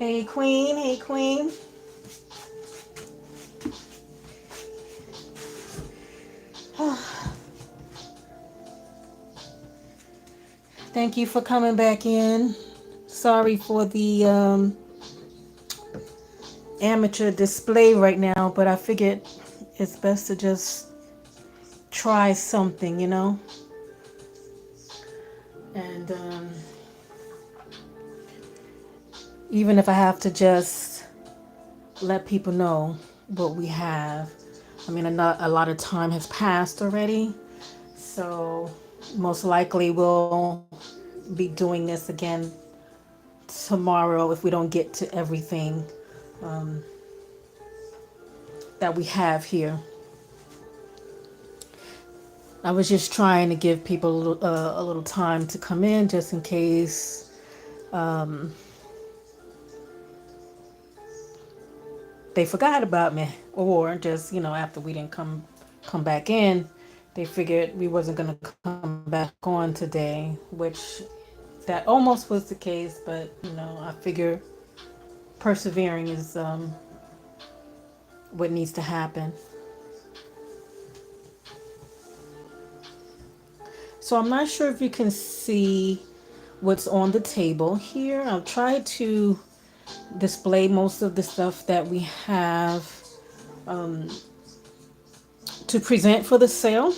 Hey Queen, hey Queen. Thank you for coming back in. Sorry for the amateur display right now, but I figured it's best to just try something, And even if I have to just let people know what we have. I mean, a lot of time has passed already, so most likely we'll be doing this again tomorrow if we don't get to everything that we have here. I was just trying to give people a little time to come in just in case they forgot about me, or just after we didn't come back in, they figured we wasn't gonna come back on today, which that almost was the case, but I figure persevering is what needs to happen. So I'm not sure if you can see what's on the table here. I'll try to display most of the stuff that we have to present for the sale.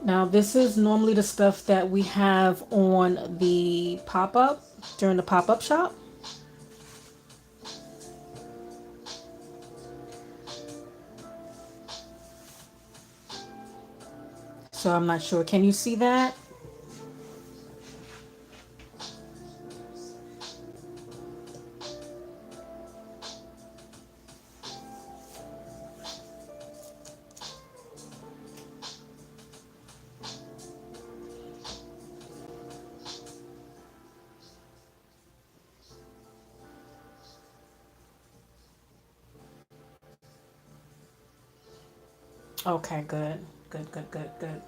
Now, this is normally the stuff that we have on the pop up during the pop up shop. So I'm not sure. Can you see that? Okay, good. Good, good, good, good.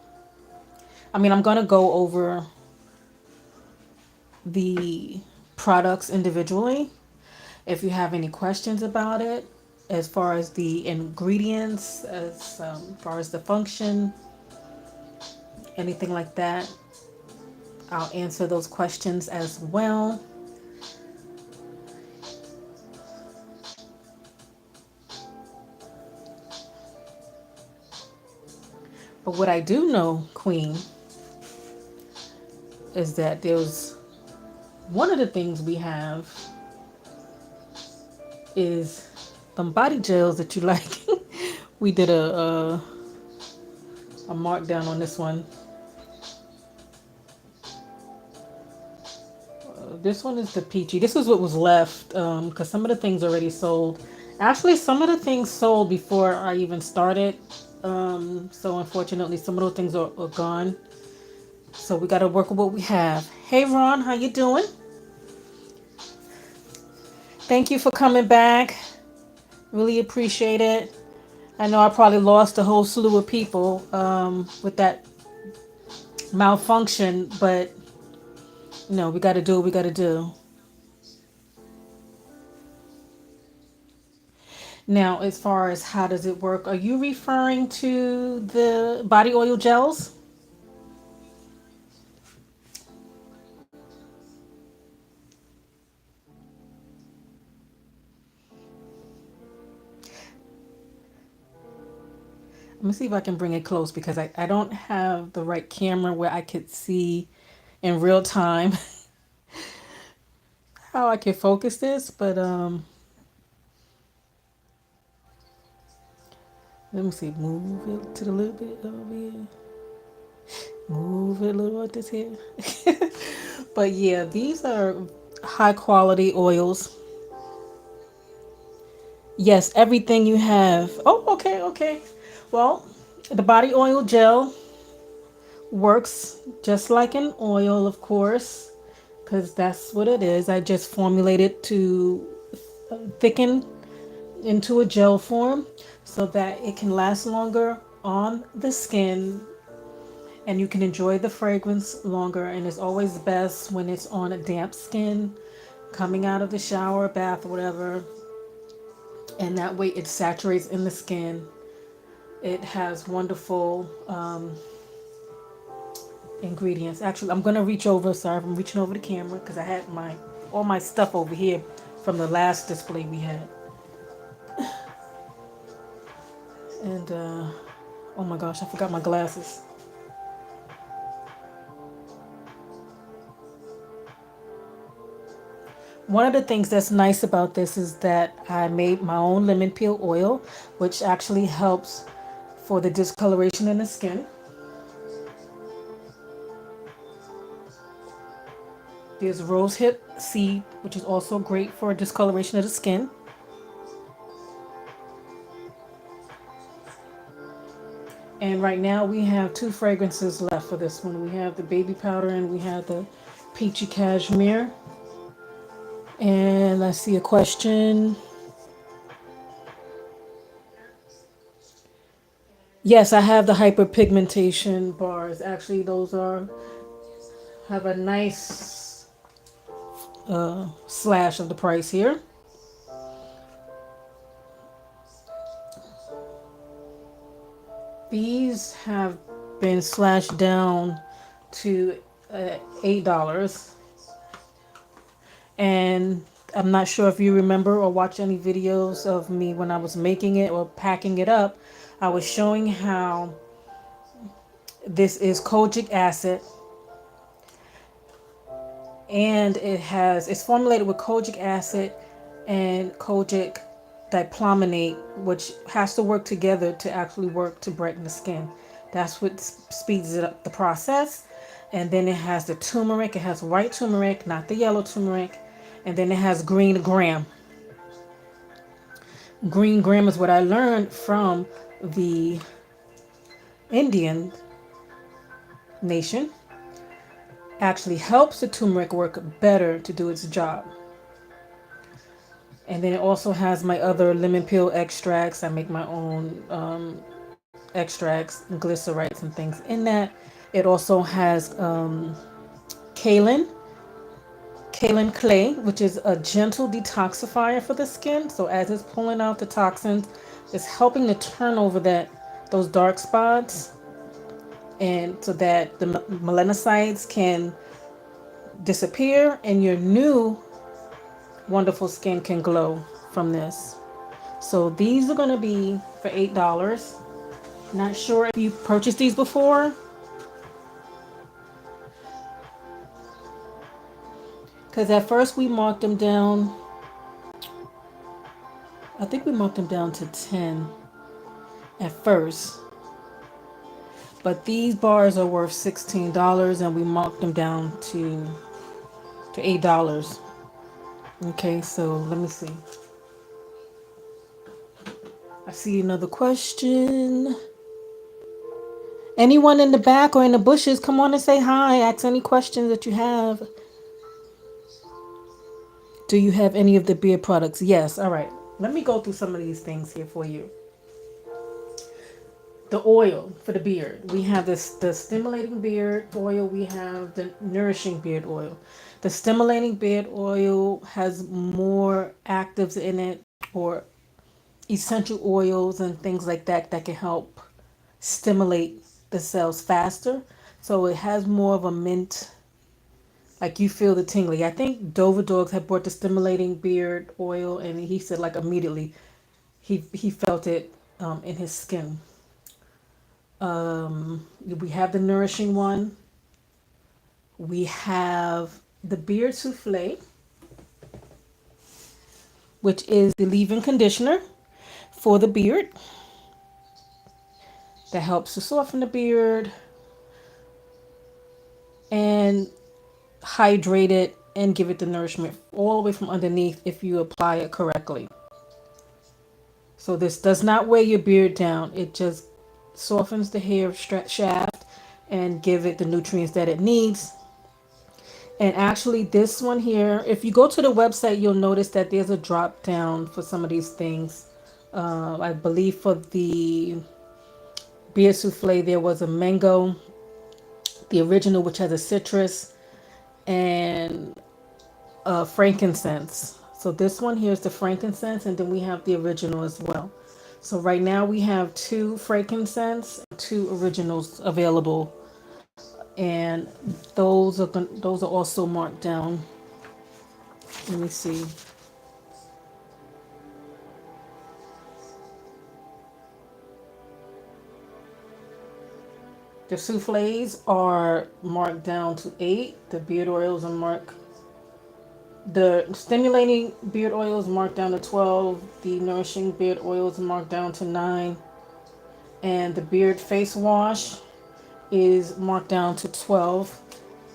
I mean, I'm going to go over the products individually. If you have any questions about it, as far as the ingredients, as far as the function, anything like that, I'll answer those questions as well. But what I do know, Queen, is that there's one of the things we have is them body gels that you like. We did a markdown on this one. This one is the peachy. This is what was left because some of the things already sold. Actually, some of the things sold before I even started. So unfortunately, some of those things are gone. So we got to work with what we have. Hey, Ron, how you doing? Thank you for coming back. Really appreciate it. I know I probably lost a whole slew of people with that malfunction, but we got to do what we got to do. Now, as far as how does it work, are you referring to the body oil gels? Let me see if I can bring it close because I don't have the right camera where I could see in real time how I can focus this, but let me see, move it to the little bit over here. Move it a little bit this here. But yeah, these are high quality oils. Yes, everything you have. Oh, okay, okay. Well, the body oil gel works just like an oil, of course, because that's what it is. I just formulate it to thicken into a gel form so that it can last longer on the skin and you can enjoy the fragrance longer. And it's always best when it's on a damp skin coming out of the shower, bath, whatever, and that way it saturates in the skin. It has wonderful ingredients. Actually, I'm gonna reach over. Sorry, I'm reaching over the camera because I had my all my stuff over here from the last display we had. And oh my gosh, I forgot my glasses. One of the things that's nice about this is that I made my own lemon peel oil, which actually helps for the discoloration in the skin. There's rosehip seed, which is also great for discoloration of the skin. And right now we have two fragrances left for this one. We have the baby powder and we have the peachy cashmere. And I see a question. Yes, I have the hyperpigmentation bars. Actually, those are have a nice slash of the price here. These have been slashed down to $8. And I'm not sure if you remember or watch any videos of me when I was making it or packing it up. I was showing how this is kojic acid, and it's formulated with kojic acid and kojic diplominate, which has to work together to actually work to brighten the skin. That's what speeds it up the process. And then it has the turmeric. It has white turmeric, not the yellow turmeric. And then it has green gram. Green gram is what I learned from the Indian nation. Actually helps the turmeric work better to do its job. And then it also has my other lemon peel extracts. I make my own extracts and glycerites and things in that. It also has kaolin, kaolin clay, which is a gentle detoxifier for the skin. So as it's pulling out the toxins, it's helping to turn over those dark spots, and so that the melanocytes can disappear and your new wonderful skin can glow from this. So these are going to be for $8. Not sure if you purchased these before, because at first we marked them down. I think we marked them down to 10 at first, but these bars are worth $16 and we marked them down to $8. Okay, so let me see. I see another question. Anyone in the back or in the bushes, come on and say hi. Ask any questions that you have. Do you have any of the beard products? Yes. All right. Let me go through some of these things here for you. The oil for the beard. We have the stimulating beard oil. We have the nourishing beard oil. The stimulating beard oil has more actives in it, or essential oils and things like that can help stimulate the cells faster. So it has more of a mint, like you feel the tingling. I think Dover Dogs had bought the stimulating beard oil, and he said like immediately he felt it in his skin. We have the nourishing one. We have the beard souffle, which is the leave-in conditioner for the beard that helps to soften the beard and hydrate it and give it the nourishment all the way from underneath if you apply it correctly. So this does not weigh your beard down. It just softens the hair shaft and give it the nutrients that it needs. And actually this one here, if you go to the website, you'll notice that there's a drop down for some of these things. I believe for the beer souffle, there was a mango, the original, which has a citrus, and frankincense. So this one here is the frankincense, and then we have the original as well. So right now we have two frankincense, two originals available, and those are also marked down. Let me see. The souffles are marked down to 8. The beard oils are marked. The stimulating beard oils marked down to 12. The nourishing beard oils marked down to 9. And the beard face wash is marked down to 12.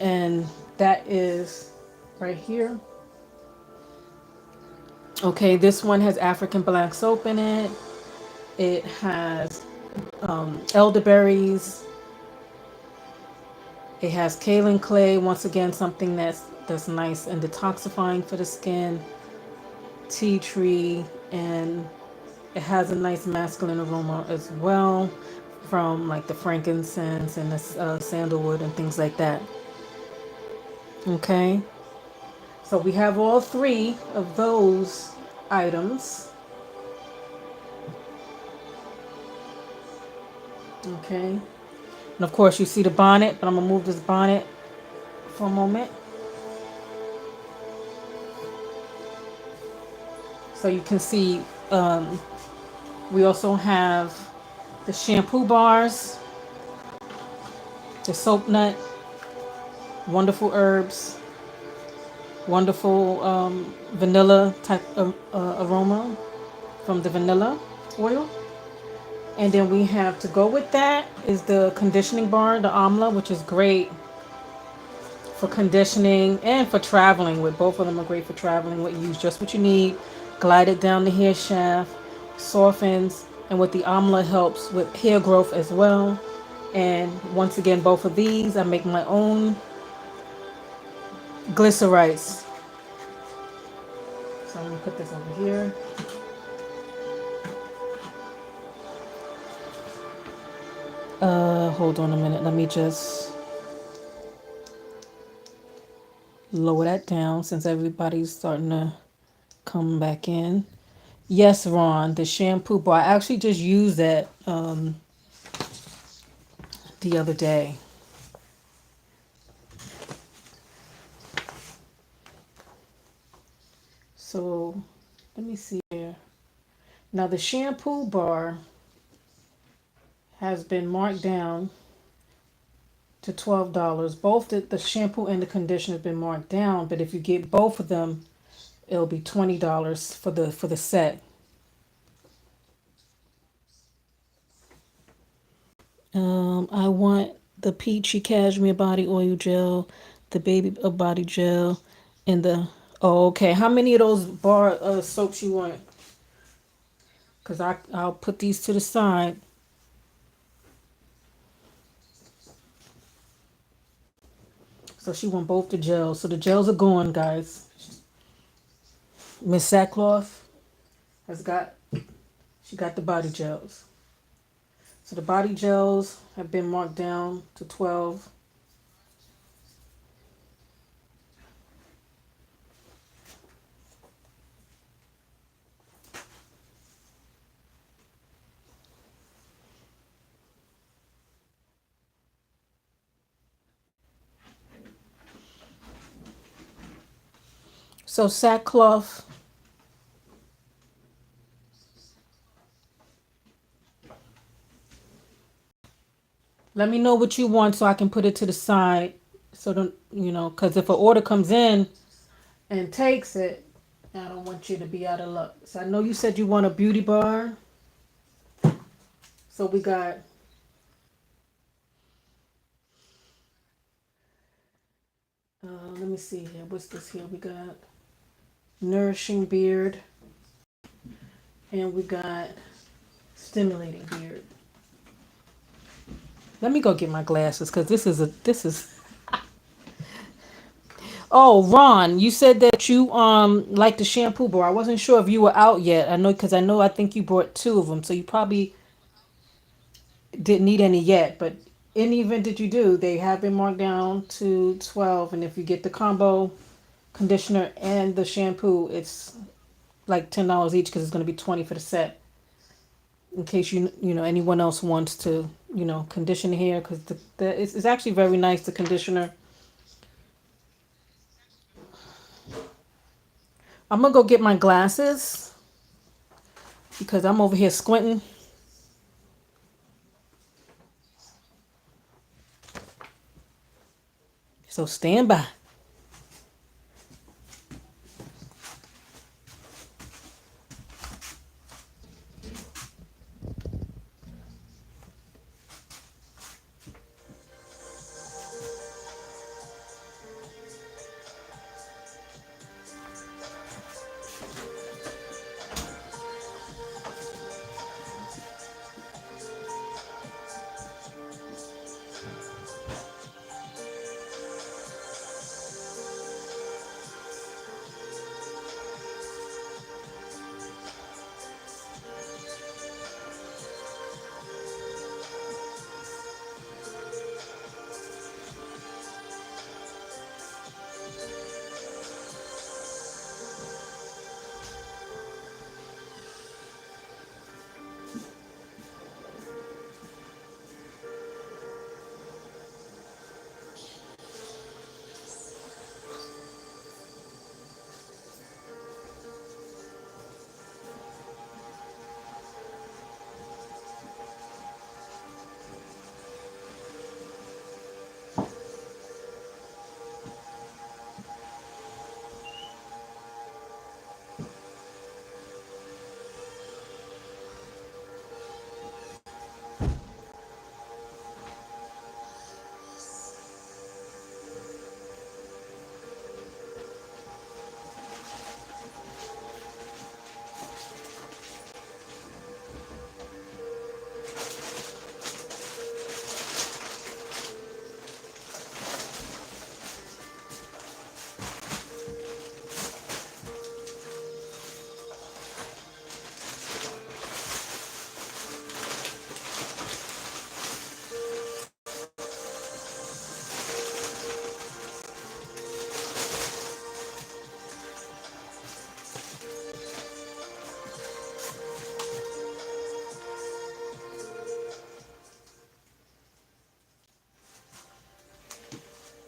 And that is right here. Okay, this one has African black soap in it. It has elderberries. It has kaolin clay. Once again, something that's nice and detoxifying for the skin. Tea tree, and it has a nice masculine aroma as well, from like the frankincense and the sandalwood and things like that. Okay, so we have all three of those items. Okay, and of course you see the bonnet, but I'm gonna move this bonnet for a moment so you can see. We also have the shampoo bars, the soap nut, wonderful herbs, wonderful vanilla type of aroma from the vanilla oil. And then we have, to go with that is the conditioning bar, the Amla, which is great for conditioning and for traveling with. Both of them are great for traveling with. Use just what you need. Glide it down the hair shaft, softens, and with the Amla helps with hair growth as well. And once again, both of these, I make my own glycerites. So I'm gonna put this over here. Hold on a minute. Let me just lower that down since everybody's starting to come back in. Yes, Ron, the shampoo bar. I actually just used that the other day. So let me see here. Now the shampoo bar has been marked down to $12. Both the shampoo and the conditioner have been marked down, but if you get both of them, it'll be $20 for the set. I want the peachy cashmere body oil gel, the baby body gel, and the oh, okay. How many of those bar soaps you want? Cause I'll put these to the side. So she want both the gels. So the gels are going, guys. Miss Sackcloth has got she got the body gels. So the body gels have been marked down to 12. So Sackcloth, let me know what you want so I can put it to the side. So don't because if an order comes in and takes it, I don't want you to be out of luck. So I know you said you want a beauty bar. So we got let me see here. What's this here? We got nourishing beard, and we got stimulating beard. Let me go get my glasses because this is. Oh, Ron, you said that you like the shampoo bar. I wasn't sure if you were out yet. I know because I think you bought two of them, so you probably didn't need any yet. But in the event that you do, they have been marked down to 12, and if you get the conditioner and the shampoo, it's like $10 each because it's going to be 20 for the set. In case anyone else wants to condition hair, because it's actually very nice, the conditioner. I'm gonna go get my glasses because I'm over here squinting. So stand by.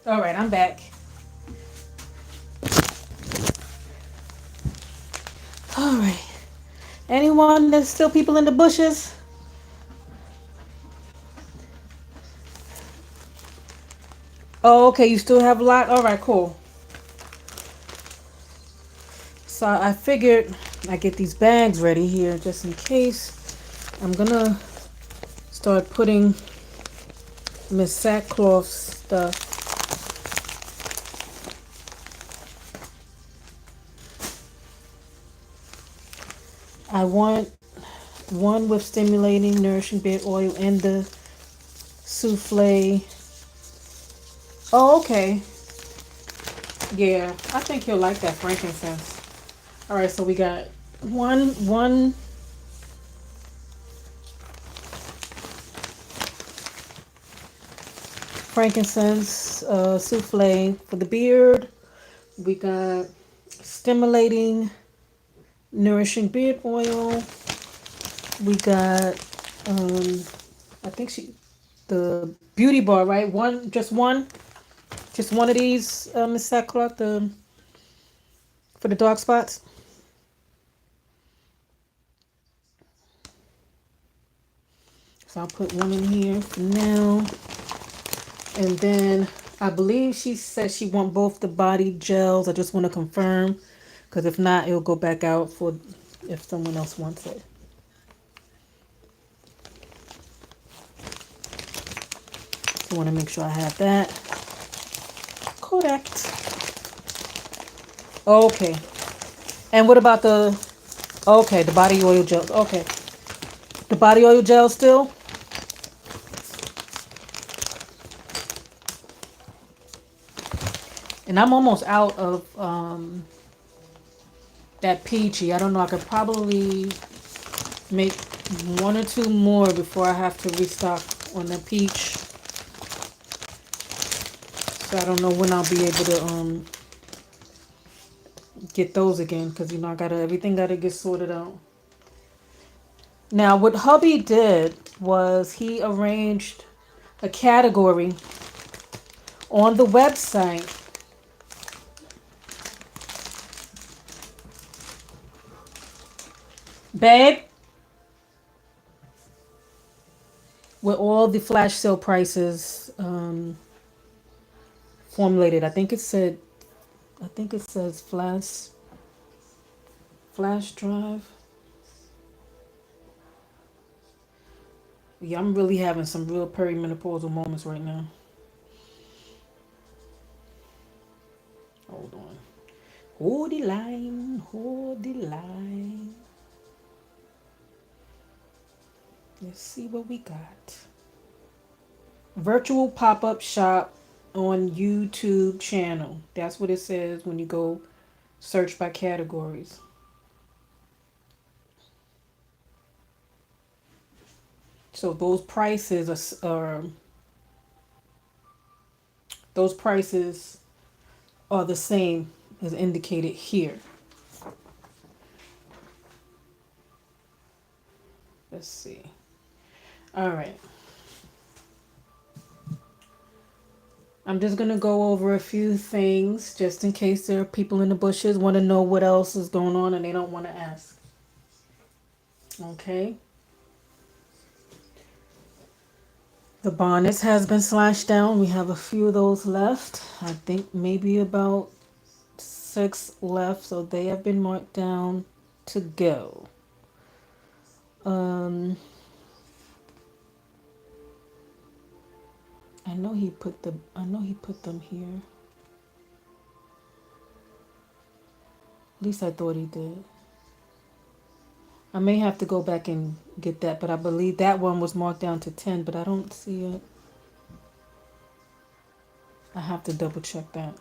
All right, I'm back. All right. Anyone? There's still people in the bushes. Oh, okay. You still have a lot. All right, cool. So I figured I get these bags ready here just in case. I'm gonna start putting Miss Sackcloth stuff. I want one with stimulating, nourishing beard oil and the souffle. Oh, okay. Yeah, I think you'll like that frankincense. All right, so we got one frankincense souffle for the beard. We got stimulating, nourishing beard oil. We got I think the beauty bar, right? Just one of these, Miss Sackcloth, for the dark spots. So I'll put one in here for now. And then I believe she said she want both the body gels. I just want to confirm, because if not, it'll go back out for if someone else wants it. So I want to make sure I have that. Correct. Okay. And what about the body oil gel? Okay. The body oil gel still? And I'm almost out of that peachy. I don't know. I could probably make one or two more before I have to restock on the peach. So I don't know when I'll be able to get those again because I gotta everything gotta get sorted out. Now, what hubby did was he arranged a category on the website, babe, with all the flash sale prices formulated. I think it says flash drive. Yeah, I'm really having some real perimenopausal moments right now. Hold on. Hold the line. Hold the line. Let's see what we got. Virtual pop-up shop on YouTube channel. That's what it says when you go search by categories. So those prices are the same as indicated here. Let's see. All right. I'm just going to go over a few things just in case there are people in the bushes want to know what else is going on and they don't want to ask. Okay. The bonnets has been slashed down. We have a few of those left. I think maybe about 6 left, so they have been marked down to go. I know he put them here. At least I thought he did. I may have to go back and get that, but I believe that one was marked down to 10, but I don't see it. I have to double check that.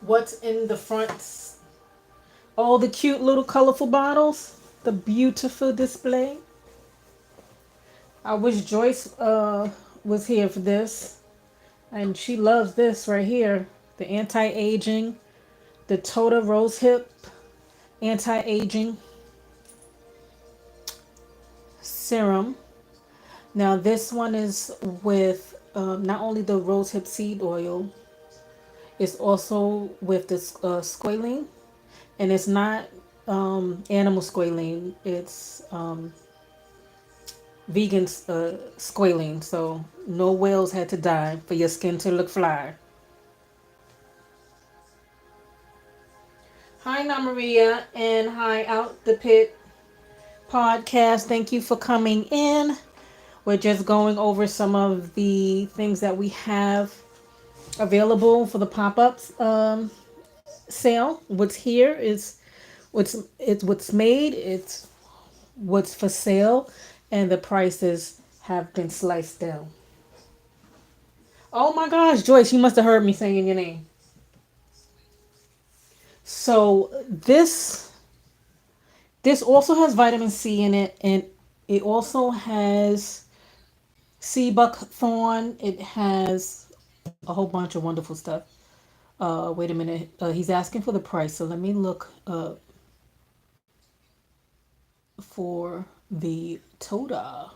What's in the front? All the cute little colorful bottles. The beautiful display. I wish Joyce was here for this. And she loves this right here. The anti-aging. The Toda Rose Hip anti-aging serum. Now this one is with not only the rose hip seed oil, it's also with the squalene, and it's not animal squalene. It's vegan squalene, so no whales had to die for your skin to look fly. Hi, Namaria, and hi, Out the Pit podcast. Thank you for coming in. We're just going over some of the things that we have available for the pop-ups sale. What's here is what's made. It's what's for sale, and the prices have been sliced down. Oh my gosh, Joyce, you must have heard me saying your name. So this also has vitamin C in it, and it also has sea buckthorn. It has a whole bunch of wonderful stuff. Wait a minute. He's asking for the price, so let me look for the Toda.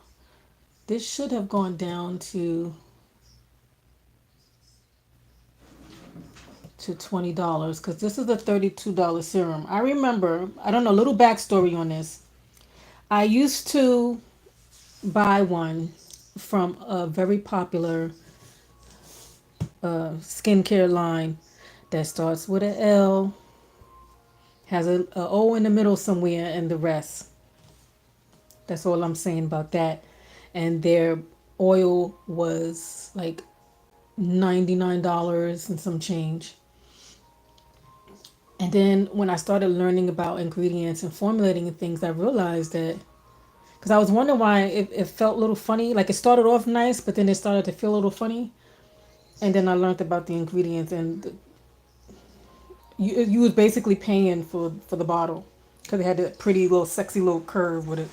This should have gone down to $20 because this is a $32 serum. I remember, I don't know, a little backstory on this. I used to buy one from a very popular skincare line that starts with an L, has a O in the middle somewhere, and the rest. That's all I'm saying about that. And their oil was like $99 and some change. And then when I started learning about ingredients and formulating and things, I realized that because I was wondering why it felt a little funny. Like it started off nice, but then it started to feel a little funny. And then I learned about the ingredients, and you was basically paying for the bottle because it had a pretty little sexy little curve with it.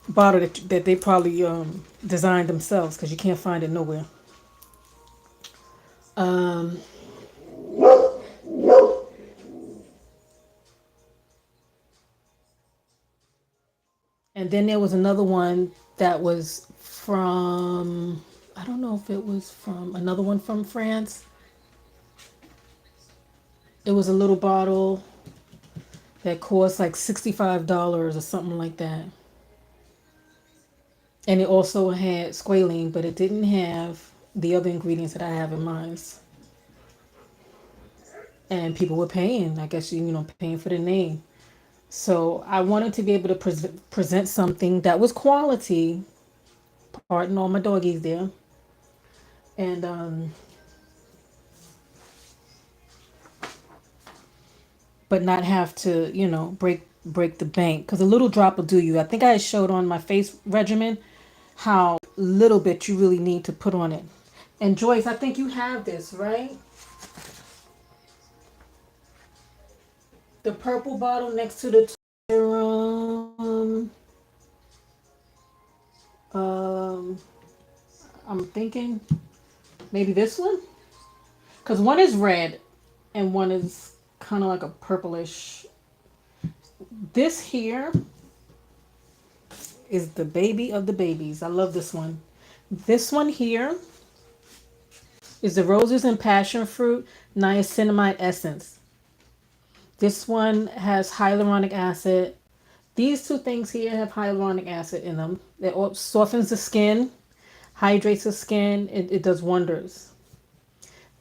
Bottle that they probably designed themselves because you can't find it nowhere. Um, and then there was another one that was from, I don't know if it was from another one from France. It was a little bottle that cost like $65 or something like that. And it also had squalene, but it didn't have the other ingredients that I have in mine. And people were paying, I guess, paying for the name. So I wanted to be able to present something that was quality. Pardon all my doggies there. And but not have to, break the bank, because a little drop will do you. I think I showed on my face regimen how little bit you really need to put on it. And Joyce, I think you have this, right? The purple bottle next to the um I'm thinking maybe this one, because one is red and one is kind of like a purplish. This here is the baby of the babies. I love this one. This one here is the roses and passion fruit niacinamide essence. This one has hyaluronic acid. These two things here have hyaluronic acid in them. It softens the skin, hydrates the skin. It does wonders.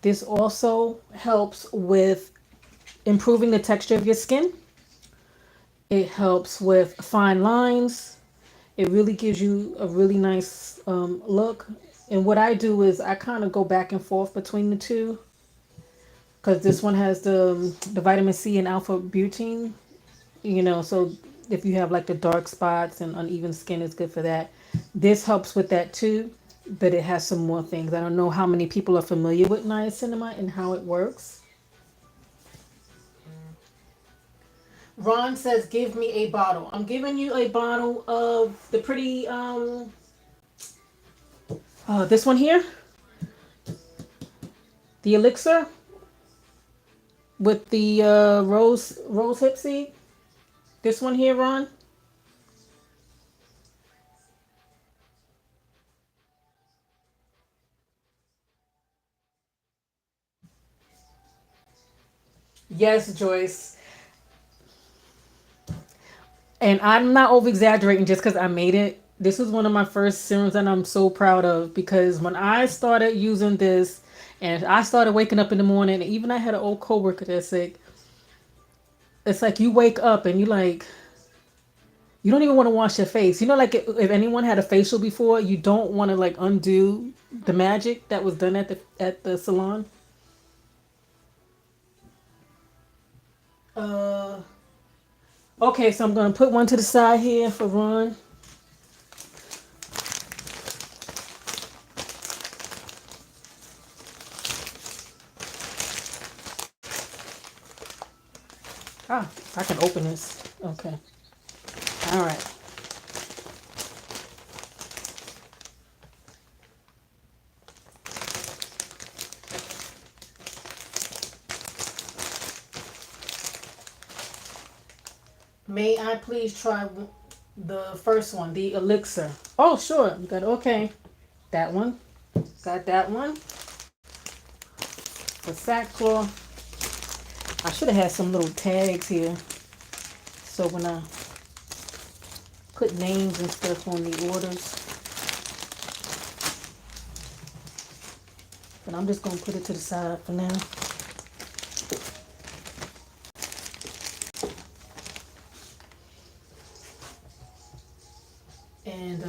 This also helps with improving the texture of your skin. It helps with fine lines. It really gives you a really nice look. And what I do is I kind of go back and forth between the two, because this one has the vitamin C and alpha butene. So if you have like the dark spots and uneven skin, it's good for that. This helps with that too, but it has some more things. I don't know how many people are familiar with niacinamide and how it works. Ron says, "Give me a bottle." I'm giving you a bottle of the pretty this one here, the elixir with the rose hip seed. This one here, Ron. Yes, Joyce. And I'm not over exaggerating just because I made it. This was one of my first serums that I'm so proud of, because when I started using this and I started waking up in the morning, even I had an old coworker that said, it's like you wake up and you don't even want to wash your face. Like if anyone had a facial before, you don't want to like undo the magic that was done at the salon. Uh, okay, so I'm gonna put one to the side here for Ron. Ah, I can open this. Okay. All right. May I please try the first one, the elixir? Oh, sure. You got okay. That one. Got that one. The sackcloth. I should have had some little tags here, so when I put names and stuff on the orders. But I'm just gonna put it to the side for now. And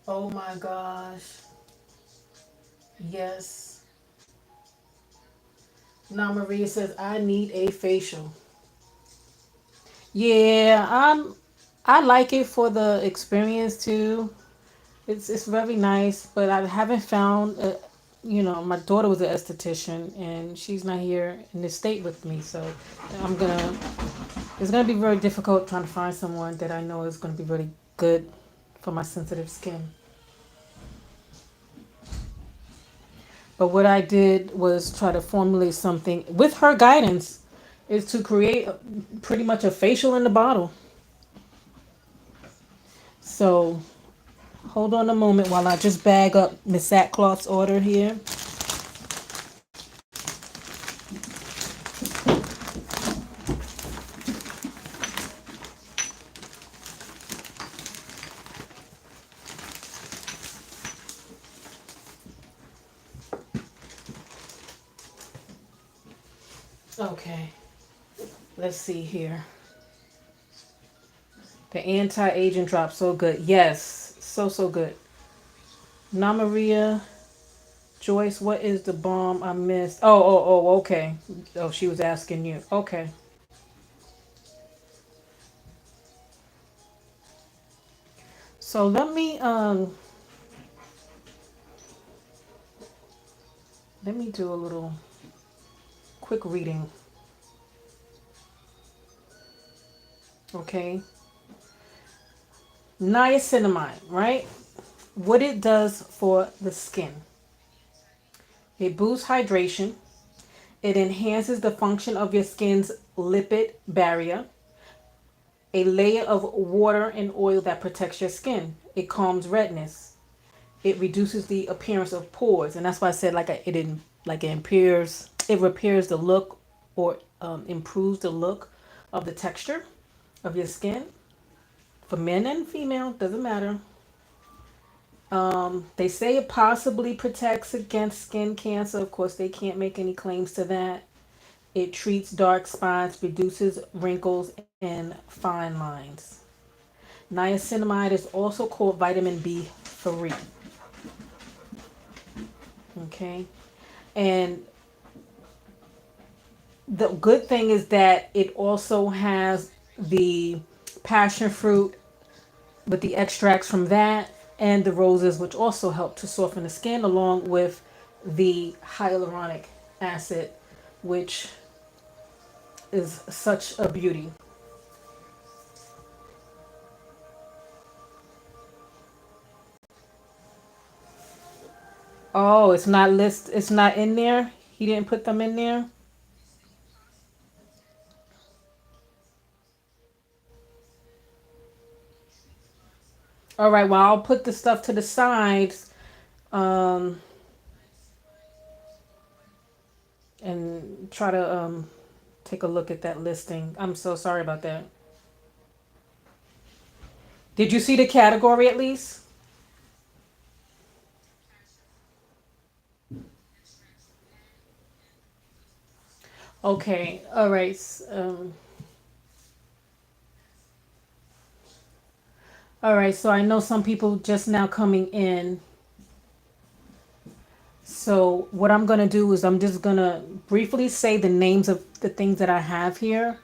oh my gosh. Yes. Now Maria says I need a facial. Yeah, I like it for the experience too. It's very nice, but I haven't found my daughter was an esthetician and she's not here in the state with me, so I'm gonna it's gonna be very difficult trying to find someone that I know is gonna be really good for my sensitive skin. But what I did was try to formulate something with her guidance, is to create pretty much a facial in the bottle. So hold on a moment while I just bag up Miss Sackcloth's order here. Okay, let's see here. The anti-aging drop, so good. Yes, so so good. Namaria Joyce, what is the bomb I missed? Oh, okay. Oh, she was asking you. Okay. So let me do a little quick reading. Okay. Niacinamide, right? What it does for the skin. It boosts hydration. It enhances the function of your skin's lipid barrier, a layer of water and oil that protects your skin. It calms redness. It reduces the appearance of pores, and that's why I said like it impairs, it repairs the look or improves the look of the texture of your skin for men and female, doesn't matter. They say it possibly protects against skin cancer. Of course, they can't make any claims to that. It treats dark spots, reduces wrinkles, and fine lines. Niacinamide is also called vitamin B3. Okay. And the good thing is that it also has the passion fruit with the extracts from that and the roses, which also help to soften the skin, along with the hyaluronic acid, which is such a beauty. Oh, it's not in there. He didn't put them in there. All right, well, I'll put the stuff to the sides, um, and try to take a look at that listing. I'm so sorry about that. Did you see the category at least? Okay, all right. All right, so I know some people just now coming in. So what I'm gonna do is I'm just gonna briefly say the names of the things that I have here,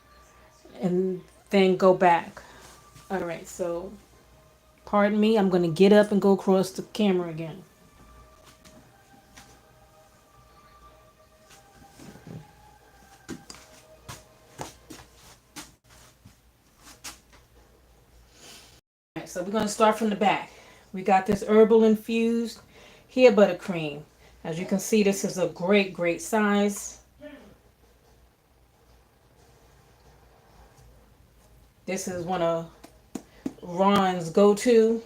and then go back. All right, so pardon me, I'm gonna get up and go across the camera again. All right, so we're gonna start from the back. We got this herbal infused hair buttercream. As you can see, this is a great size. This is one of Ron's go-to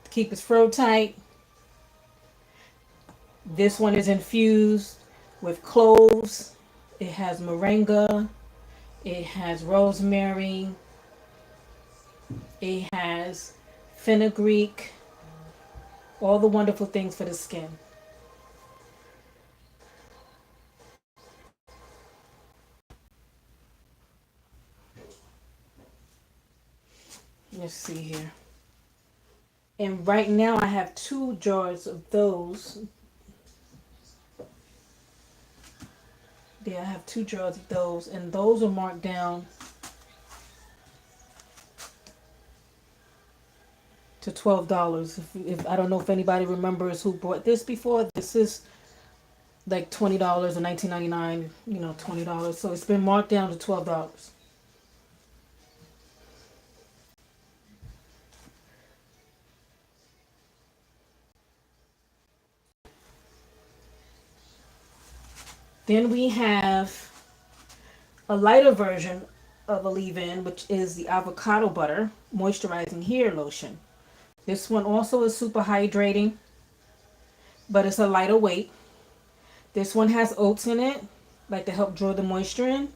to keep his fro tight. This one is infused with cloves. It has moringa. It has rosemary. It has fenugreek. All the wonderful things for the skin. Let's see here. And right now I have 2 jars of those. Yeah, I have 2 jars of those, and those are marked down to $12. If I don't know if anybody remembers who bought this before, this is like $20 or 19.99. $20. So it's been marked down to $12. Then we have a lighter version of a leave-in, which is the avocado butter moisturizing hair lotion. This one also is super hydrating, but it's a lighter weight. This one has oats in it, like to help draw the moisture in.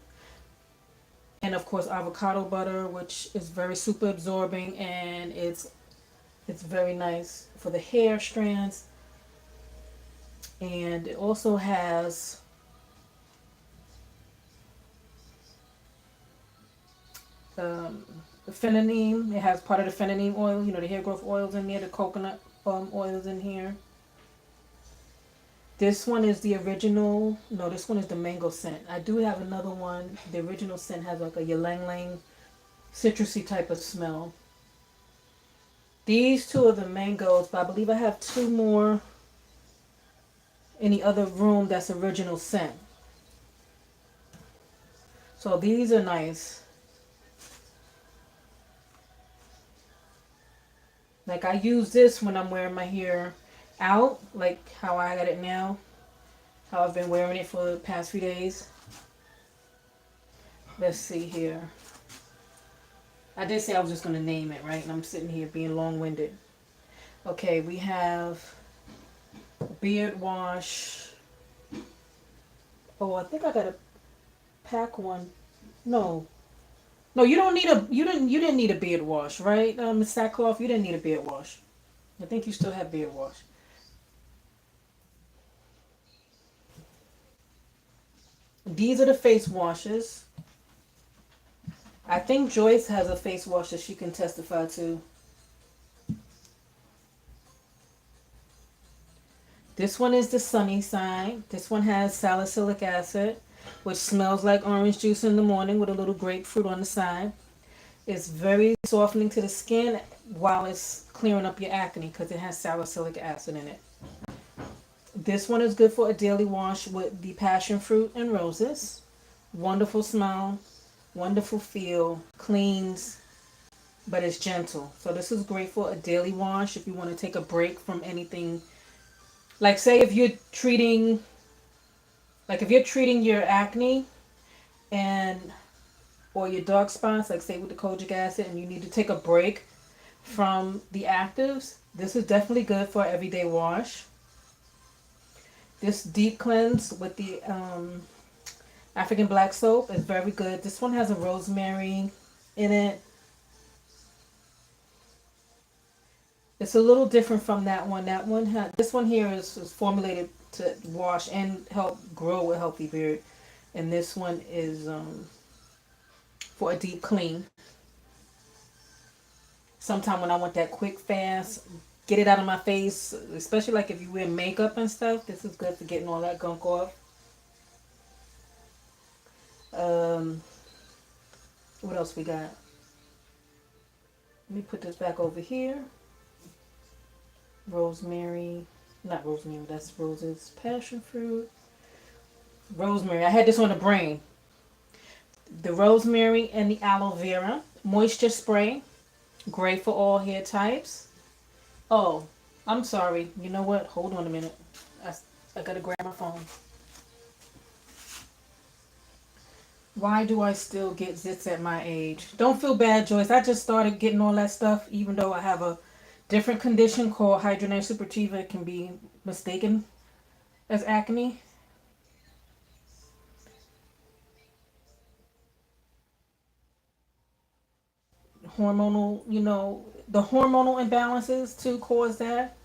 And of course avocado butter, which is very super absorbing, and it's very nice for the hair strands. And it also has um, the phenolene. It has part of the phenolene oil, the hair growth oils in there, the coconut oils in here. This one is the original. No, this one is the mango scent. I do have another one. The original scent has like a ylang ylang citrusy type of smell. These two are the mangoes, but I believe I have two more in the other room that's original scent. So these are nice. Like I use this when I'm wearing my hair out, like how I got it now, how I've been wearing it for the past few days. Let's see here. I did say I was just going to name it, right? And I'm sitting here being long-winded. Okay, we have beard wash. Oh, I think I got to pack one. No. No, you don't need a you didn't need a beard wash, right? Miss Sackcloth, you didn't need a beard wash. I think you still have beard wash. These are the face washes. I think Joyce has a face wash that she can testify to. This one is the sunny side. This one has salicylic acid, which smells like orange juice in the morning with a little grapefruit on the side. It's very softening to the skin while it's clearing up your acne because it has salicylic acid in it. This one is good for a daily wash with the passion fruit and roses. Wonderful smell, wonderful feel, cleans, but it's gentle. So this is great for a daily wash if you want to take a break from anything. Like say if you're treating your acne and or your dark spots, like say with the kojic acid, and you need to take a break from the actives, this is definitely good for an everyday wash. This deep cleanse with the African black soap is very good. This one has a rosemary in it. It's a little different from that one. This one here is formulated to wash and help grow a healthy beard, and this one is for a deep clean. Sometime when I want that quick, fast, get it out of my face, especially like if you wear makeup and stuff, this is good for getting all that gunk off. What else we got? Let me put this back over here. Rosemary, not rosemary, that's roses, passion fruit. Rosemary, I had this on the brain. The rosemary and the aloe vera moisture spray, great for all hair types. Oh, I'm sorry. You know what? Hold on a minute. I gotta grab my phone. Why do I still get zits at my age? Don't feel bad, Joyce. I just started getting all that stuff, even though I have a different condition called hidradenitis suppurativa. It can be mistaken as acne. Hormonal, the hormonal imbalances too cause that.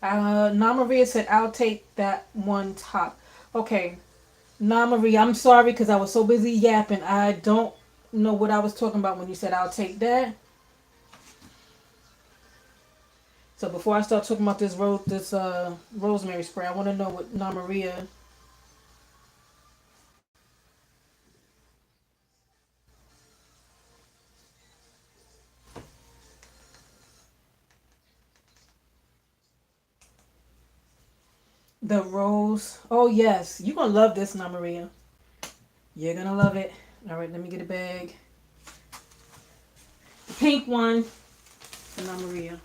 Namaria said, I'll take that one top. Okay, Namaria, I'm sorry because I was so busy yapping. I don't know what I was talking about when you said I'll take that. So before I start talking about this rosemary spray, I want to know what Namaria. The rose. Oh yes, you're gonna love this, Namaria. You're gonna love it. All right, let me get a bag. The pink one for Namaria.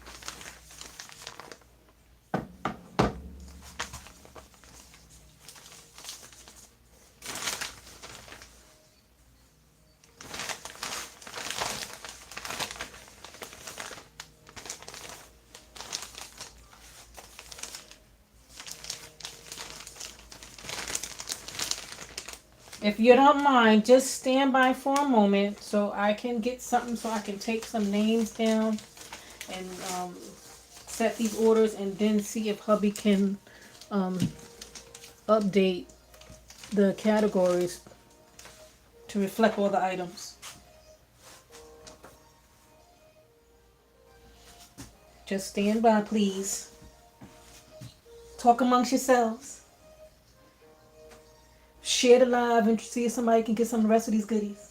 If you don't mind, just stand by for a moment so I can get something so I can take some names down and set these orders and then see if hubby can um, update the categories to reflect all the items. Just stand by, please. Talk amongst yourselves. Share the live and see if somebody can get some of the rest of these goodies.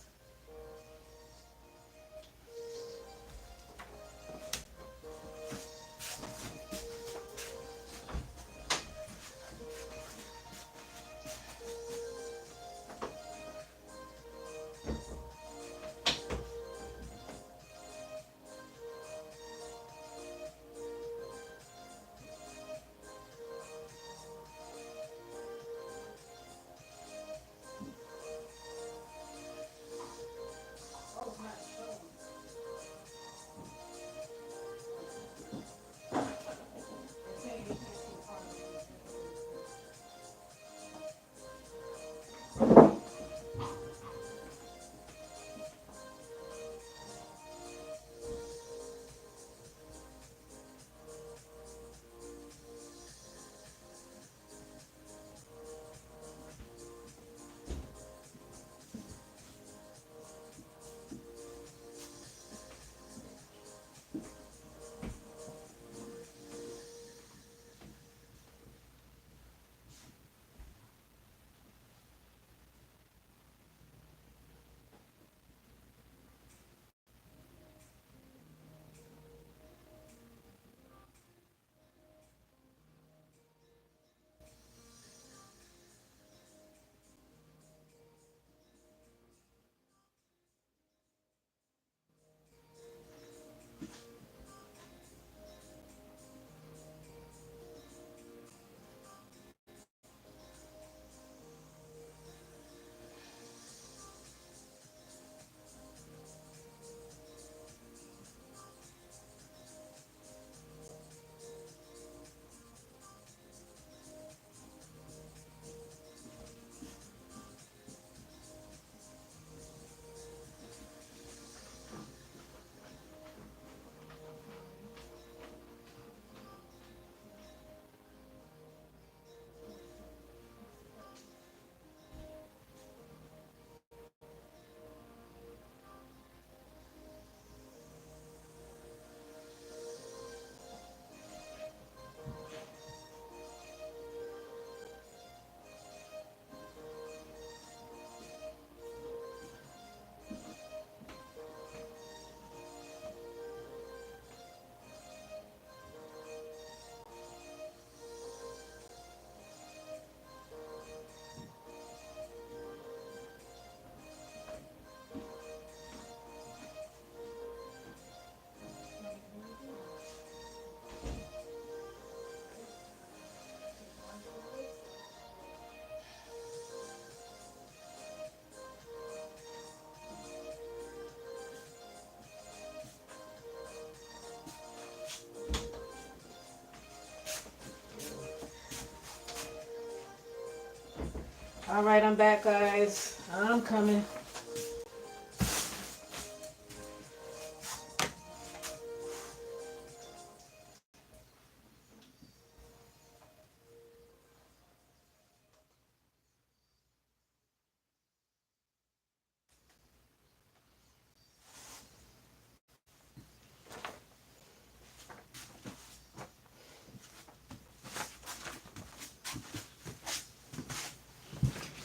All right, I'm back, guys. I'm coming.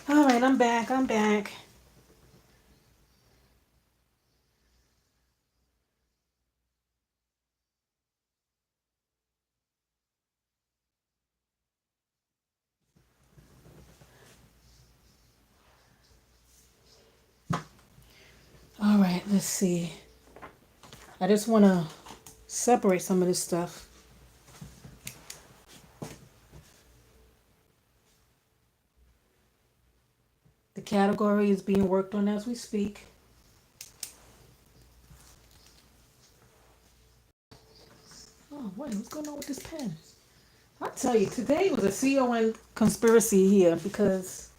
All right, I'm back. I'm back. All right, let's see. I just want to separate some of this stuff. The category is being worked on as we speak. Oh, wait, what's going on with this pen? I tell you, today was a CON conspiracy here because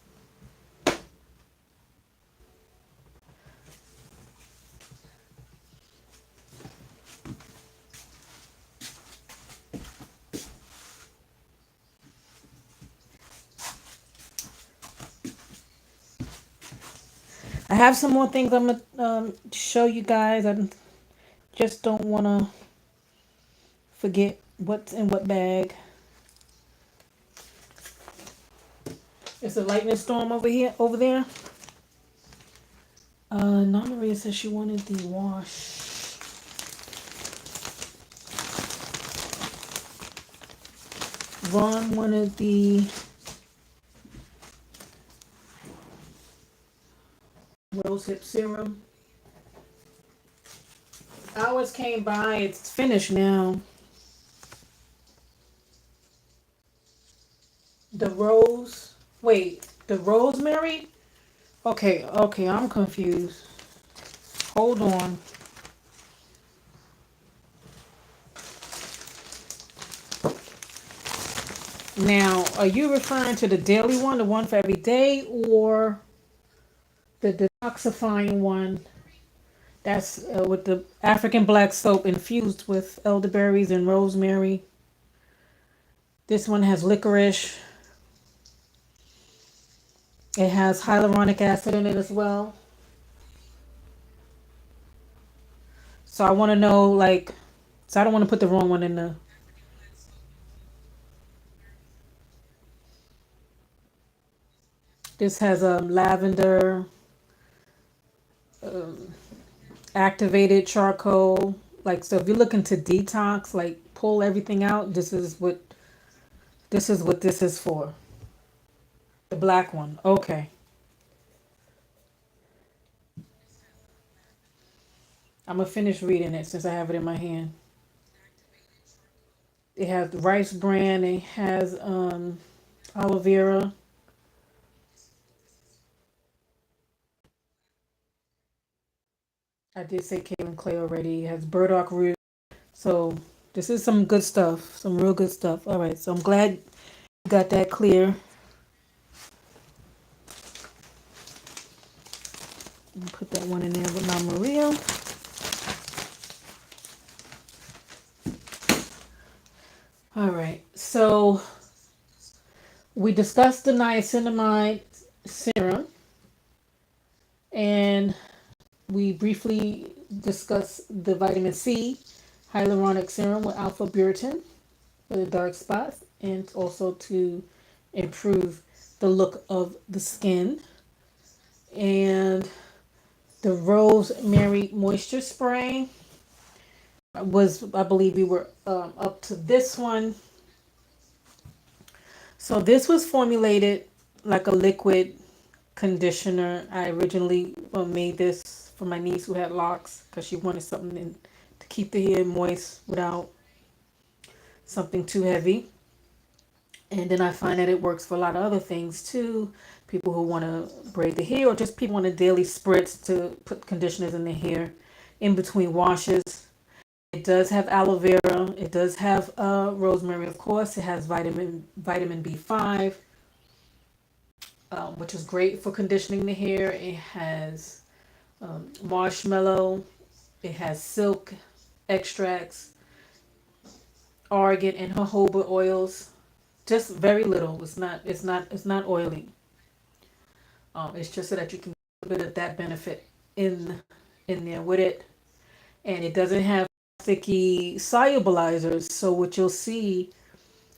I have some more things I'm gonna show you guys. I just don't want to forget what's in what bag. It's a lightning storm over here, over there. Nana Maria says she wanted the wash. Ron wanted the rose hip serum. Hours came by. It's finished now. The rose. Wait, the rosemary? Okay, okay, I'm confused. Hold on. Now, are you referring to the daily one, the one for every day, or the detoxifying one that's with the African black soap infused with elderberries and rosemary? This one has licorice. It has hyaluronic acid in it as well. So I want to know, like, so I don't want to put the wrong one in the. This has lavender, activated charcoal. Like, so if you're looking to detox, like pull everything out, this is what this is for. The black one. Okay. I'm gonna finish reading it since I have it in my hand. It has the rice bran. It has aloe vera. I did say Kaolin clay already. It has burdock root. So this is some good stuff. Some real good stuff. All right. So I'm glad you got that clear. Put that one in there with Mama Maria. All right. So we discussed the niacinamide serum, and we briefly discussed the vitamin C hyaluronic serum with alpha biotin for the dark spots and also to improve the look of the skin. And the rosemary moisture spray was, I believe we were up to this one. So this was formulated like a liquid conditioner. I originally made this for my niece who had locks because she wanted something to keep the hair moist without something too heavy. And then I find that it works for a lot of other things too. People who want to braid the hair or just people on a daily spritz to put conditioners in their hair in between washes. It does have aloe vera. It does have rosemary, of course. It has vitamin B5, which is great for conditioning the hair. It has marshmallow. It has silk extracts, argan, and jojoba oils. Just very little. It's not oily. It's just so that you can get a bit of that benefit in there with it, and it doesn't have sticky solubilizers. So what you'll see,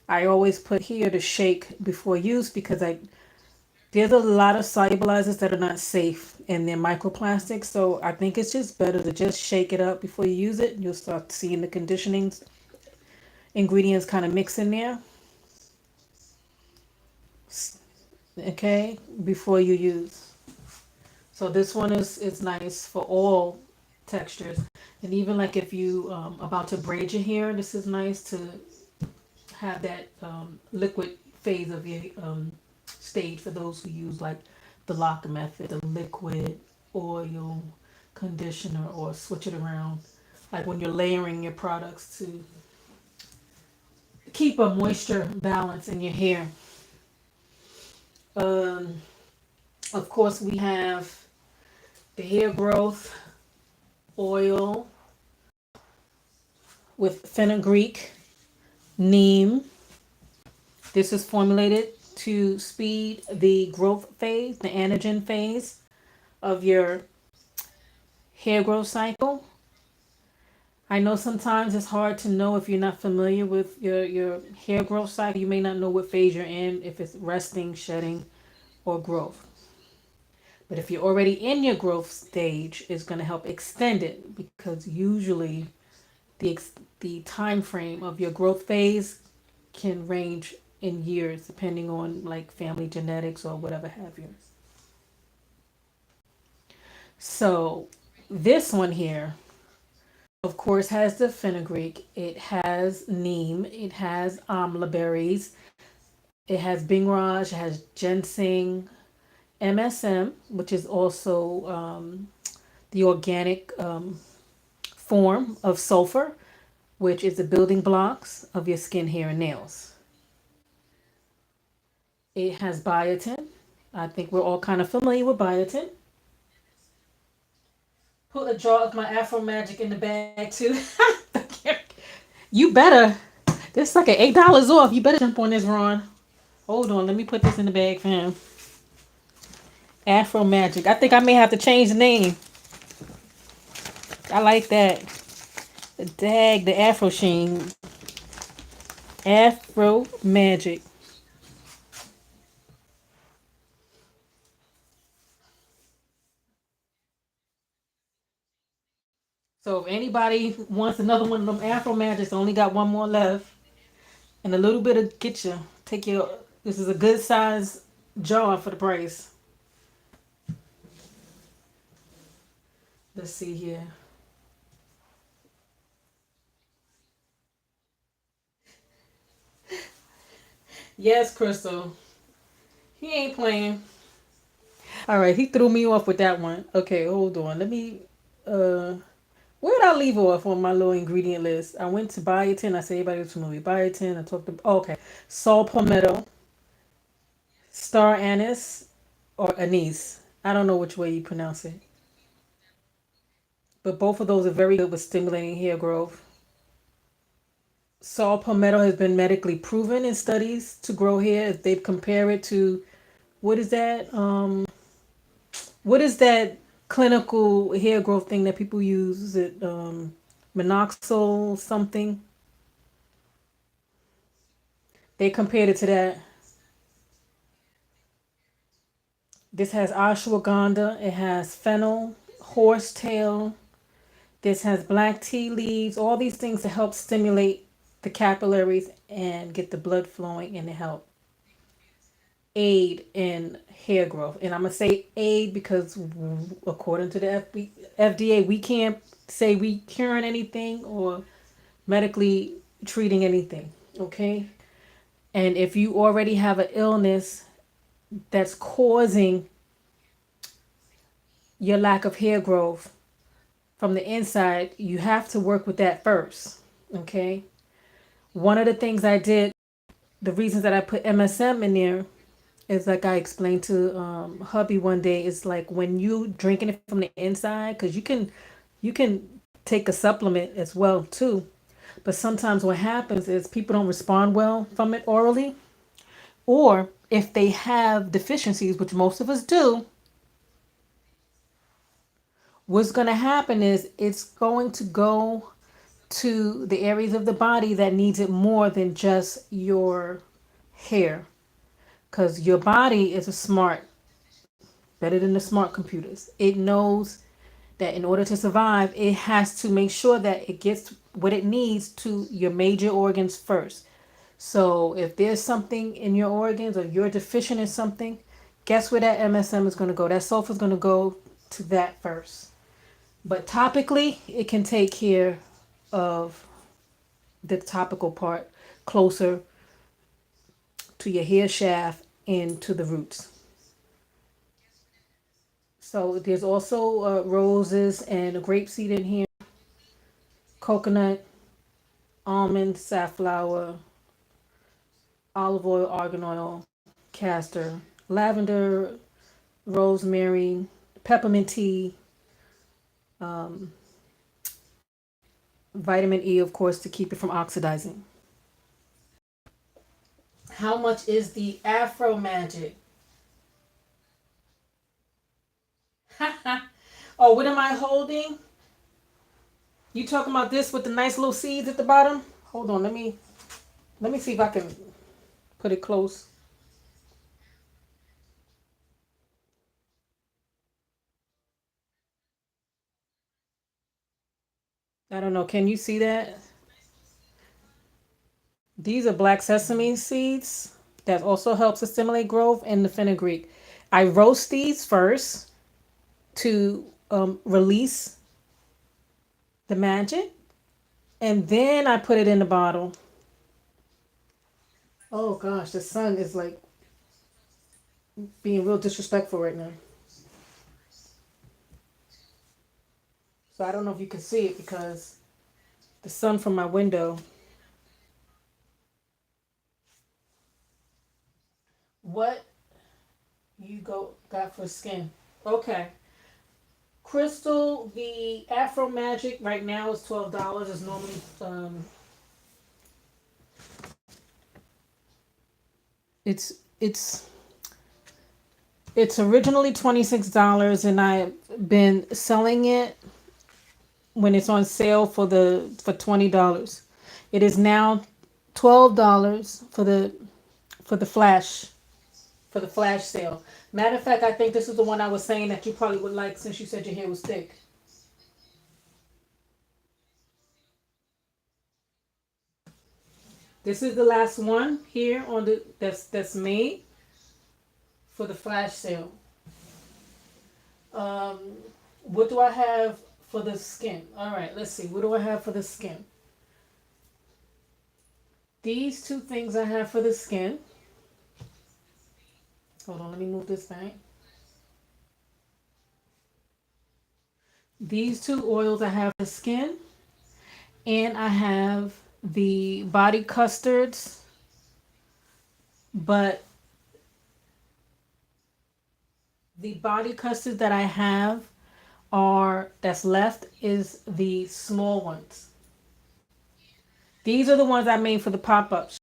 I always put here to shake before use because there's a lot of solubilizers that are not safe and they're microplastics. So I think it's just better to just shake it up before you use it. You'll start seeing the conditioning ingredients kind of mix in there. Okay, before you use. So this one is nice for all textures, and even like if you about to braid your hair, this is nice to have that liquid phase of your stage for those who use like the lock method, the liquid oil conditioner, or switch it around, like when you're layering your products to keep a moisture balance in your hair. Um, of course, we have the hair growth oil with fenugreek, neem. This is formulated to speed the growth phase, the anagen phase of your hair growth cycle. I know sometimes it's hard to know if you're not familiar with your hair growth cycle. You may not know what phase you're in, if it's resting, shedding, or growth. But if you're already in your growth stage, it's going to help extend it because usually the time frame of your growth phase can range in years depending on like family genetics or whatever have you. So this one here, of course, has the fenugreek. It has neem. It has amla berries. It has bingraj. It has ginseng, MSM, which is also the organic form of sulfur, which is the building blocks of your skin, hair, and nails. It has biotin. I think we're all kind of familiar with biotin. Put a jar of my Afro Magic in the bag too. You better. This is like an $8 off. You better jump on this, Ron. Hold on, let me put this in the bag for him. Afro Magic. I think I may have to change the name. I like that. The dag, the Afro Sheen. Afro Magic. So if anybody wants another one of them Afro Magics, I only got one more left. And a little bit of get you. Take your. This is a good size jar for the price. Let's see here. Yes, Crystal. He ain't playing. All right, he threw me off with that one. Okay, hold on. Let me. Uh, where did I leave off on my little ingredient list? I went to biotin. I say everybody was familiar. Biotin. I talked to. Oh, okay. Saw palmetto, star anise, or anise. I don't know which way you pronounce it, but both of those are very good with stimulating hair growth. Saw palmetto has been medically proven in studies to grow hair. If they compare it to what is that? What is that clinical hair growth thing that people use? Is it minoxidil something? They compared it to that. This has ashwagandha. It has fennel, horsetail. This has black tea leaves. All these things to help stimulate the capillaries and get the blood flowing and to help aid in hair growth. And I'm gonna say aid because according to the FDA, we can't say we curing anything or medically treating anything. Okay. And if you already have an illness that's causing your lack of hair growth from the inside, you have to work with that first. Okay. One of the things I did, the reasons that I put MSM in there is like I explained to hubby one day, is like when you drinking it from the inside, because you can take a supplement as well too. But sometimes what happens is people don't respond well from it orally, or if they have deficiencies, which most of us do, what's going to happen is it's going to go to the areas of the body that needs it more than just your hair, because your body is a smart, better than the smart computers. It knows that in order to survive, it has to make sure that it gets what it needs to your major organs first. So if there's something in your organs or you're deficient in something, guess where that MSM is going to go? That sulfur is going to go to that first. But topically, it can take care of the topical part closer to your hair shaft and to the roots. So there's also roses and a grapeseed in here, coconut, almond, safflower, olive oil, argan oil, castor, lavender, rosemary, peppermint tea, vitamin E, of course, to keep it from oxidizing. How much is the Afro Magic? Oh, what am I holding? You talking about this with the nice little seeds at the bottom? Hold on, let me see if I can put it close. I don't know. Can you see that? These are black sesame seeds that also helps to stimulate growth and the fenugreek. I roast these first to release the magic, and then I put it in the bottle. Oh gosh, the sun is like being real disrespectful right now. So I don't know if you can see it because the sun from my window. What you got for skin? Okay. Crystal, the Afro Magic right now is $12. It's normally it's it's it's originally $26, and I've been selling it when it's on sale for $20. It is now $12 for the flash sale. Matter of fact, I think this is the one I was saying that you probably would like since you said your hair was thick. This is the last one here on the that's made for the flash sale. Um, what do I have for the skin? All right, let's see. What do I have for the skin? These two things I have for the skin. Hold on, let me move this back. These two oils I have for the skin, and I have the body custards, but the body custards that I have are that's left is the small ones. These are the ones I made for the pop-ups.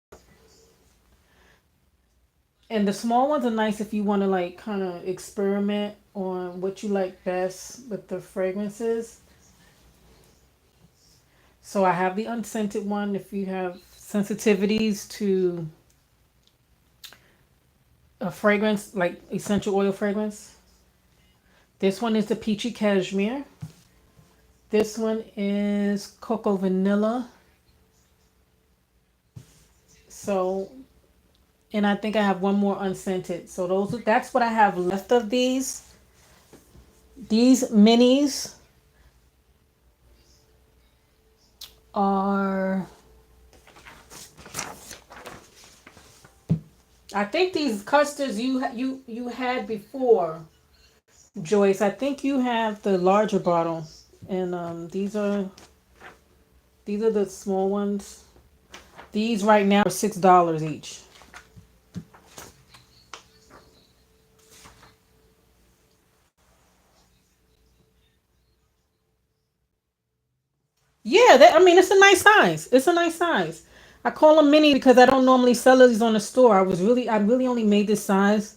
And the small ones are nice if you want to like kind of experiment on what you like best with the fragrances. So I have the unscented one if you have sensitivities to a fragrance like essential oil fragrance. This one is the peachy cashmere. This one is cocoa vanilla. So, and I think I have one more unscented. So that's what I have left of these. These minis are, I think these custards you had before, Joyce. I think you have the larger bottle, and these are the small ones. These right now are $6 each. Yeah, I mean it's a nice size. It's a nice size. I call them mini because I don't normally sell these on the store. I really only made this size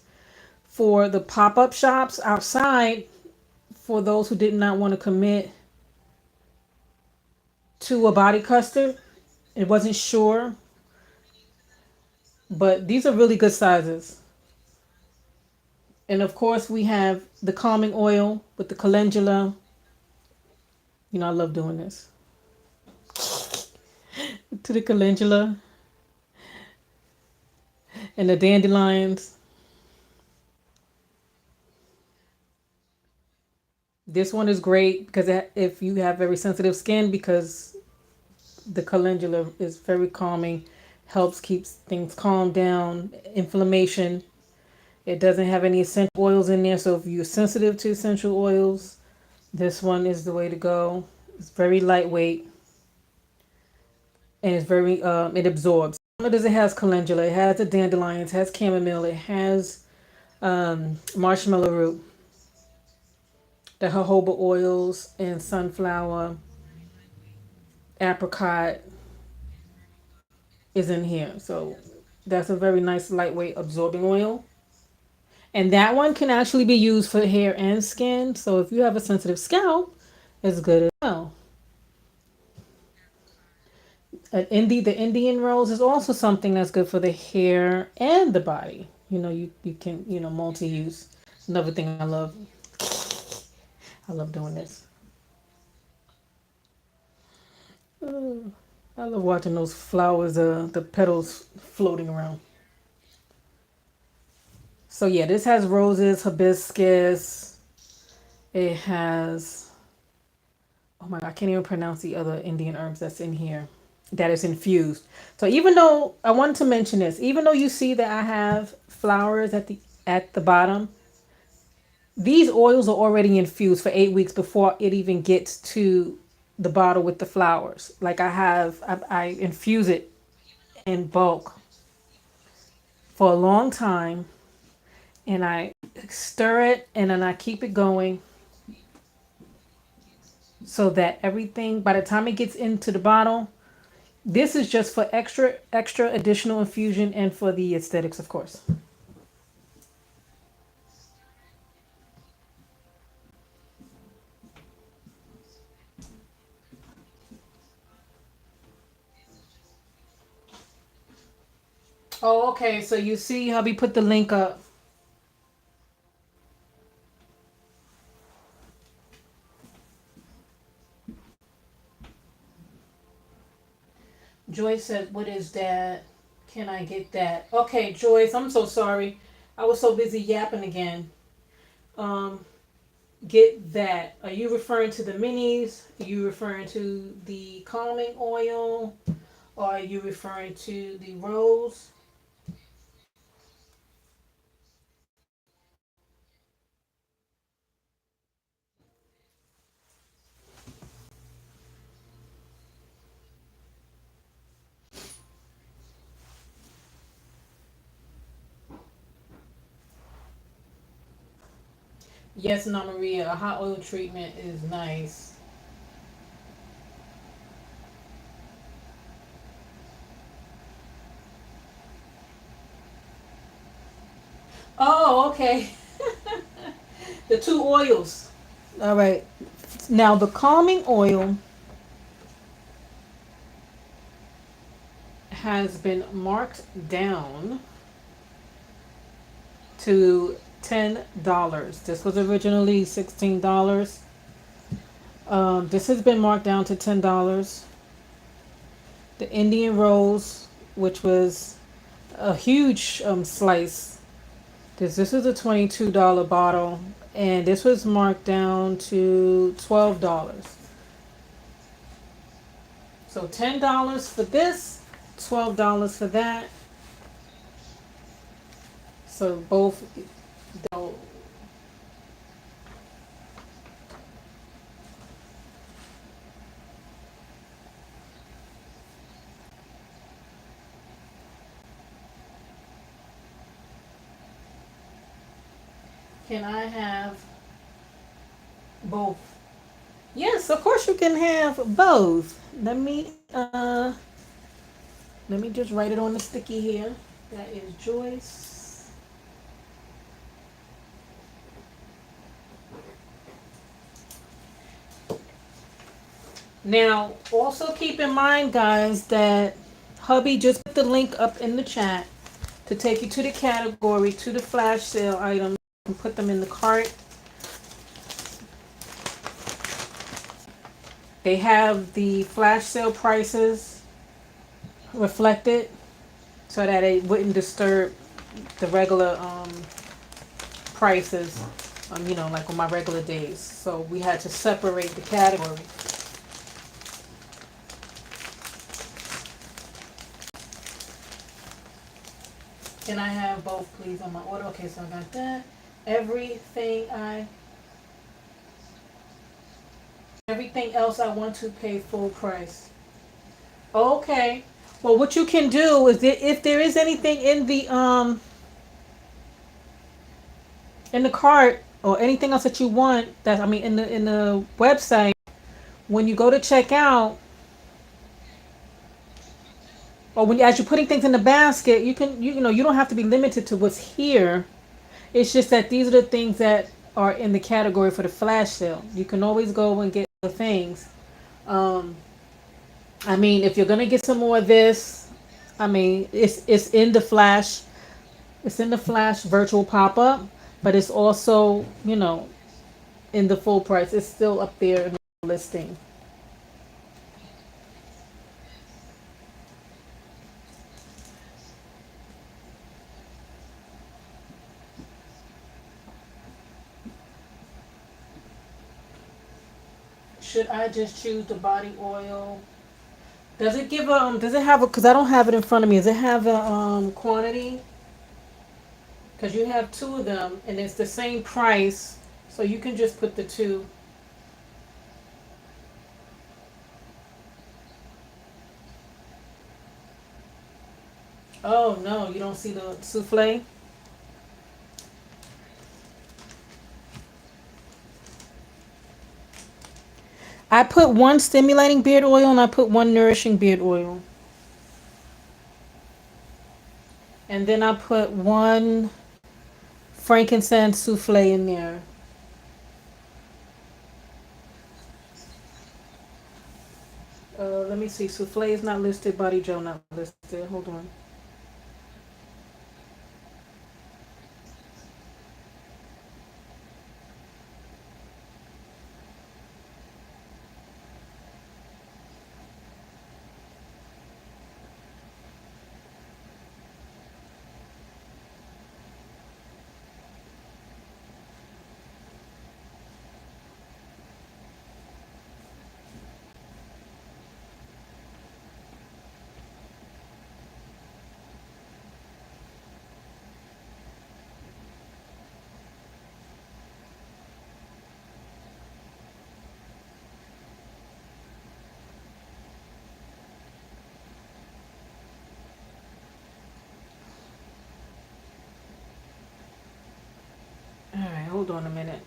for the pop up shops outside for those who did not want to commit to a body custard. It wasn't sure, but these are really good sizes. And of course, we have the calming oil with the calendula. You know, I love doing this to the calendula and the dandelions. This one is great because if you have very sensitive skin, because the calendula is very calming, helps keeps things calm down, inflammation. It doesn't have any essential oils in there, so if you're sensitive to essential oils, this one is the way to go. It's very lightweight and it's very it absorbs. Not only does it has calendula, it has the dandelions, it has chamomile, it has marshmallow root, the jojoba oils, and sunflower, apricot is in here. So that's a very nice lightweight absorbing oil. And that one can actually be used for hair and skin. So if you have a sensitive scalp, it's good as well. The Indian rose is also something that's good for the hair and the body. You can, multi-use. Another thing I love. I love doing this. Uh, I love watching those flowers, the petals floating around. So yeah, this has roses, hibiscus. It has, oh my God, I can't even pronounce the other Indian herbs that's in here that is infused. So even though I wanted to mention this, even though you see that I have flowers at the bottom, these oils are already infused for 8 weeks before it even gets to the bottle with the flowers. Like I infuse it in bulk for a long time, and I stir it, and then I keep it going so that everything, by the time it gets into the bottle, this is just for extra additional infusion and for the aesthetics, of course. Oh, okay. So you see, hubby put the link up. Joyce said, "What is that? Can I get that?" Okay, Joyce, I'm so sorry. I was so busy yapping again. Um, get that. Are you referring to the minis? Are you referring to the calming oil? Or are you referring to the rose? Yes, Ana Maria, a hot oil treatment is nice. Oh, okay. The two oils. All right. Now the calming oil has been marked down to $10. This was originally $16. This has been marked down to $10. The Indian rose, which was a huge slice. This is a $22 bottle, and this was marked down to $12. So $10 for this, $12 for that. So both. Can I have both? Yes, of course you can have both. Let me just write it on the sticky here. That is Joyce. Now, also keep in mind, guys, that hubby just put the link up in the chat to take you to the category, to the flash sale items, and put them in the cart. They have the flash sale prices reflected so that it wouldn't disturb the regular prices, like on my regular days. So we had to separate the category. Can I have both, please, on my order? Okay, so I got that. Everything I, everything else I want to pay full price. Okay. Well, what you can do is if there is anything in the cart or anything else that you want that I mean in the website, when you go to check out or when as you're putting things in the basket, you can you know you don't have to be limited to what's here. It's just that these are the things that are in the category for the flash sale. You can always go and get the things. Um, I mean, if you're gonna get some more of this, I mean, it's in the flash. It's in the flash virtual pop up, but it's also in the full price. It's still up there in the listing. Should I just choose the body oil? Does it give does it have a, because I don't have it in front of me, does it have a quantity? Because you have two of them and it's the same price, so you can just put the two. Oh no, you don't see the souffle? I put one stimulating beard oil and I put one nourishing beard oil. And then I put one frankincense souffle in there. Let me see. Souffle is not listed. Body gel not listed. Hold on. All right, hold on a minute.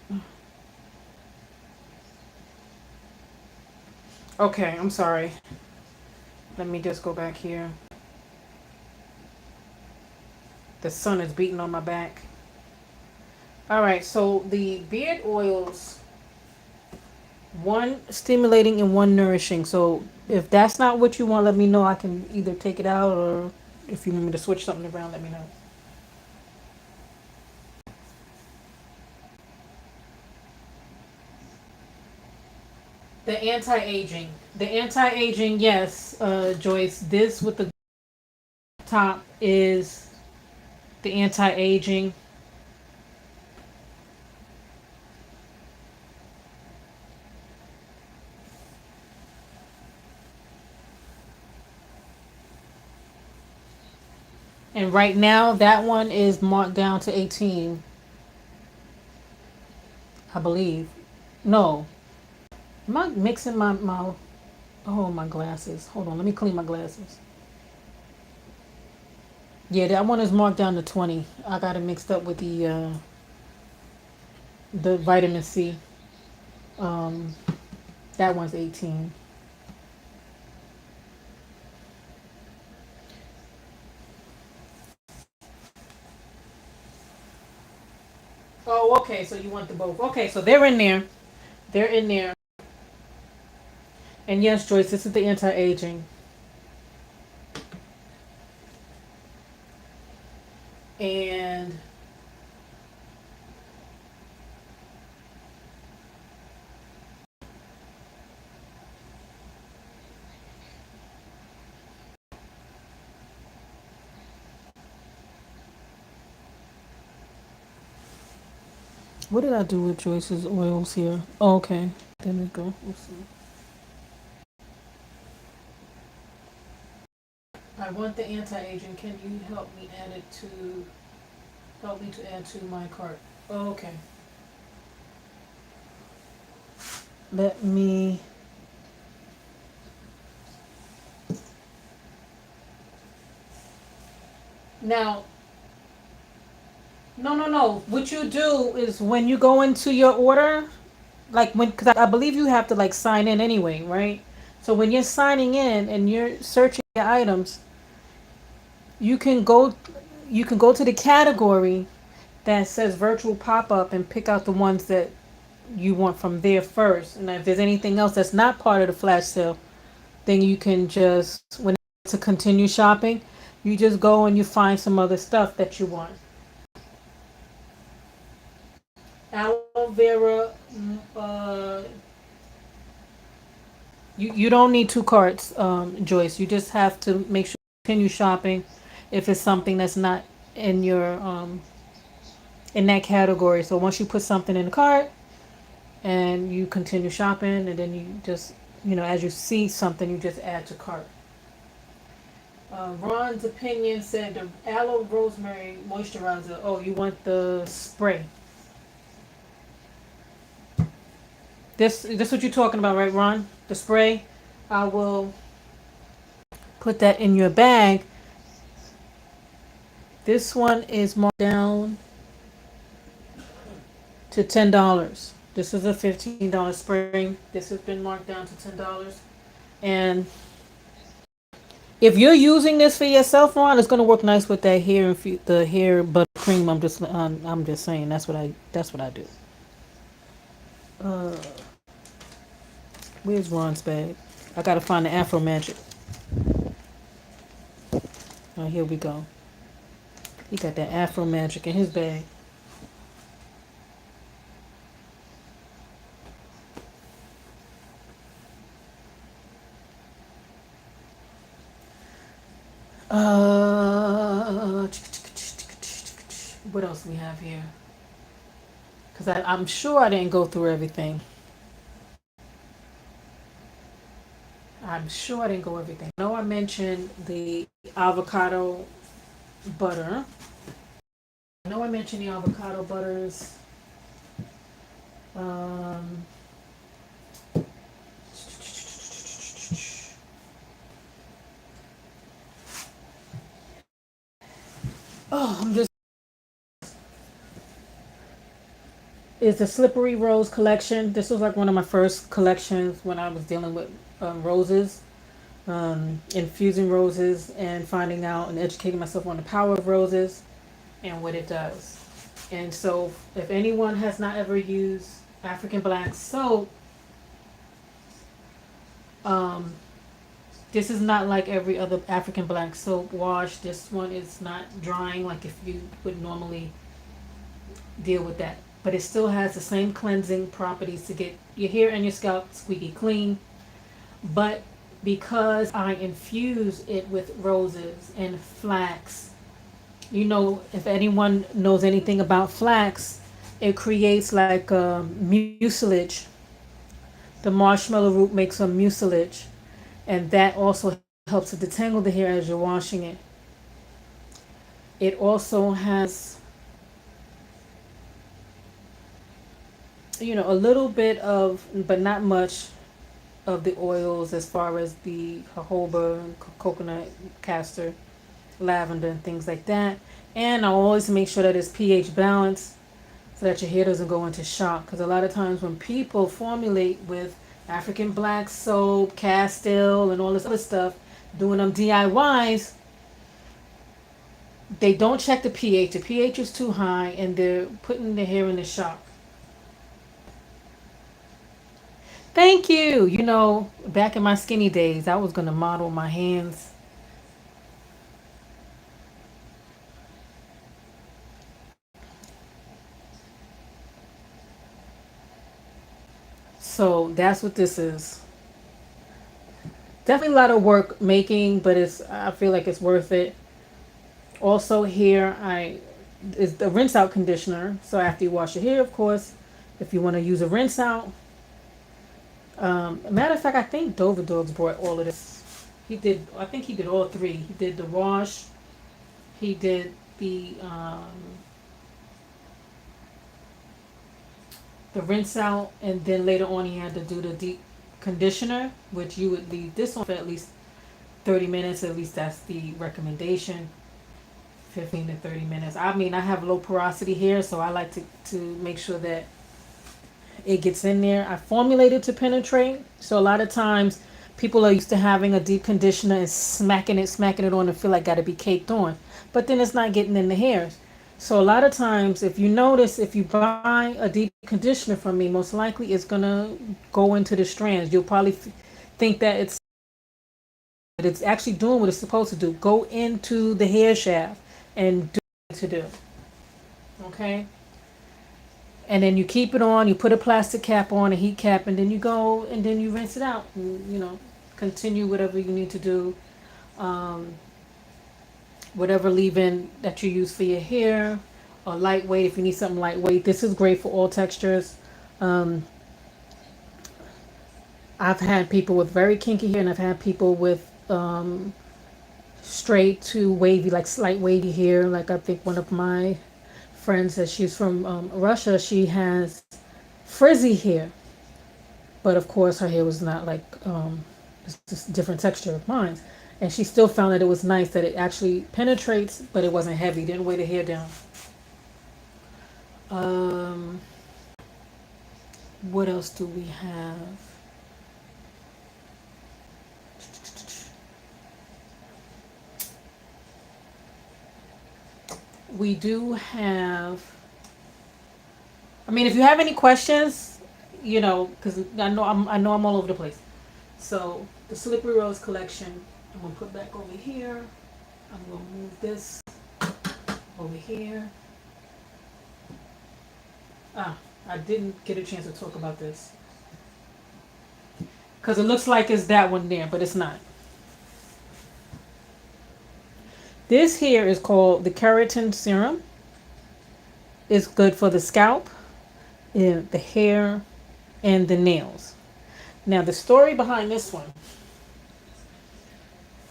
Okay, I'm sorry. Let me just go back here. The sun is beating on my back. All right, so the beard oils, one stimulating and one nourishing. So if that's not what you want, let me know. I can either take it out, or if you want me to switch something around, let me know. The anti-aging. The anti-aging, yes, Joyce. This with the top is the anti-aging. And right now, that one is marked down to 18, I believe. No. Am I mixing my oh, my glasses? Hold on, let me clean my glasses. Yeah, that one is marked down to 20. I got it mixed up with the vitamin C. Um, that one's 18. Oh, okay. So you want the both? Okay, so they're in there. They're in there. And yes, Joyce, this is the anti-aging. And what did I do with Joyce's oils here? Oh, okay. There we go. Let's see. I want the anti-aging. Can you help me to add to my cart? Oh, okay. Let me. Now, no, no, no. What you do is when you go into your order, like when, because I believe you have to like sign in anyway, right? So when you're signing in and you're searching your items, you can go, you can go to the category, that says virtual pop-up and pick out the ones that you want from there first. And if there's anything else that's not part of the flash sale, then you can just, when to continue shopping, you just go and you find some other stuff that you want. Aloe vera, you don't need two carts, Joyce. You just have to make sure you continue shopping if it's something that's not in your in that category. So once you put something in the cart and you continue shopping, and then you just, as you see something, you just add to cart. Ron's opinion said the aloe rosemary moisturizer. Oh, you want the spray? This what you're talking about, right, Ron? The spray. I will put that in your bag. This one is marked down to $10. This is a $15 spray. This has been marked down to $10. And if you're using this for yourself, Ron, it's gonna work nice with that hair the hair butter cream. I'm just saying that's what I do. Uh, where's Ron's bag? I gotta find the Afro Magic. Oh, here we go. He got that Afro Magic in his bag. What else do we have here? Because I'm sure I didn't go through everything. I'm sure I didn't go everything. I know I mentioned the avocado butter. I know I mentioned the avocado butters. Um, I'm just is the Slippery Rose collection. This was like one of my first collections when I was dealing with roses, infusing roses, and finding out and educating myself on the power of roses and what it does. And so, if anyone has not ever used African black soap, um, this is not like every other African black soap wash. This one is not drying like if you would normally deal with that. But it still has the same cleansing properties to get your hair and your scalp squeaky clean. But because I infuse it with roses and flax, if anyone knows anything about flax, it creates like mucilage. The marshmallow root makes a mucilage, and that also helps to detangle the hair as you're washing it. It also has, a little bit of, but not much, of the oils as far as the jojoba, coconut, castor, lavender, and things like that. And I always make sure that it's pH balanced so that your hair doesn't go into shock. Because a lot of times when people formulate with African black soap, Castile, and all this other stuff, doing them DIYs, they don't check the pH. The pH is too high, and they're putting the hair in the shock. Thank you. Back in my skinny days, I was gonna model my hands. So that's what this is. Definitely a lot of work making, but I feel like it's worth it. Also here I is the rinse out conditioner. So after you wash your hair, of course, if you want to use a rinse out. Matter of fact, I think Dover Dogs brought all of this. He did. I think he did all three. He did the wash. He did the rinse out, and then later on he had to do the deep conditioner, which you would leave this on for at least 30 minutes. At least that's the recommendation. 15 to 30 minutes. I mean, I have low porosity hair, so I like to make sure that it gets in there. I formulate it to penetrate. So a lot of times people are used to having a deep conditioner and smacking it on and feel like got to be caked on. But then it's not getting in the hairs. So a lot of times, if you notice, if you buy a deep conditioner from me, most likely it's gonna go into the strands. You'll probably think that it's actually doing what it's supposed to do. Go into the hair shaft and do what to do. Okay. And then you keep it on. You put a plastic cap on, a heat cap, and then you go and then you rinse it out. And, continue whatever you need to do. Um, whatever leave-in that you use for your hair, or lightweight if you need something lightweight. This is great for all textures. Um, I've had people with very kinky hair, and I've had people with straight to wavy, like slight wavy hair. Like I think one of my friends that she's from Russia, she has frizzy hair, but of course her hair was not like it's just a different texture of mine. And she still found that it was nice that it actually penetrates, but it wasn't heavy. Didn't weigh the hair down. Um, what else do we have? We do have. I mean, if you have any questions, because I know I'm all over the place. So the Slippery Rose collection, I'm gonna put back over here. I'm gonna move this over here. Ah, I didn't get a chance to talk about this because it looks like it's that one there, but it's not. This here is called the keratin serum. It's good for the scalp, the hair, and the nails. Now the story behind this one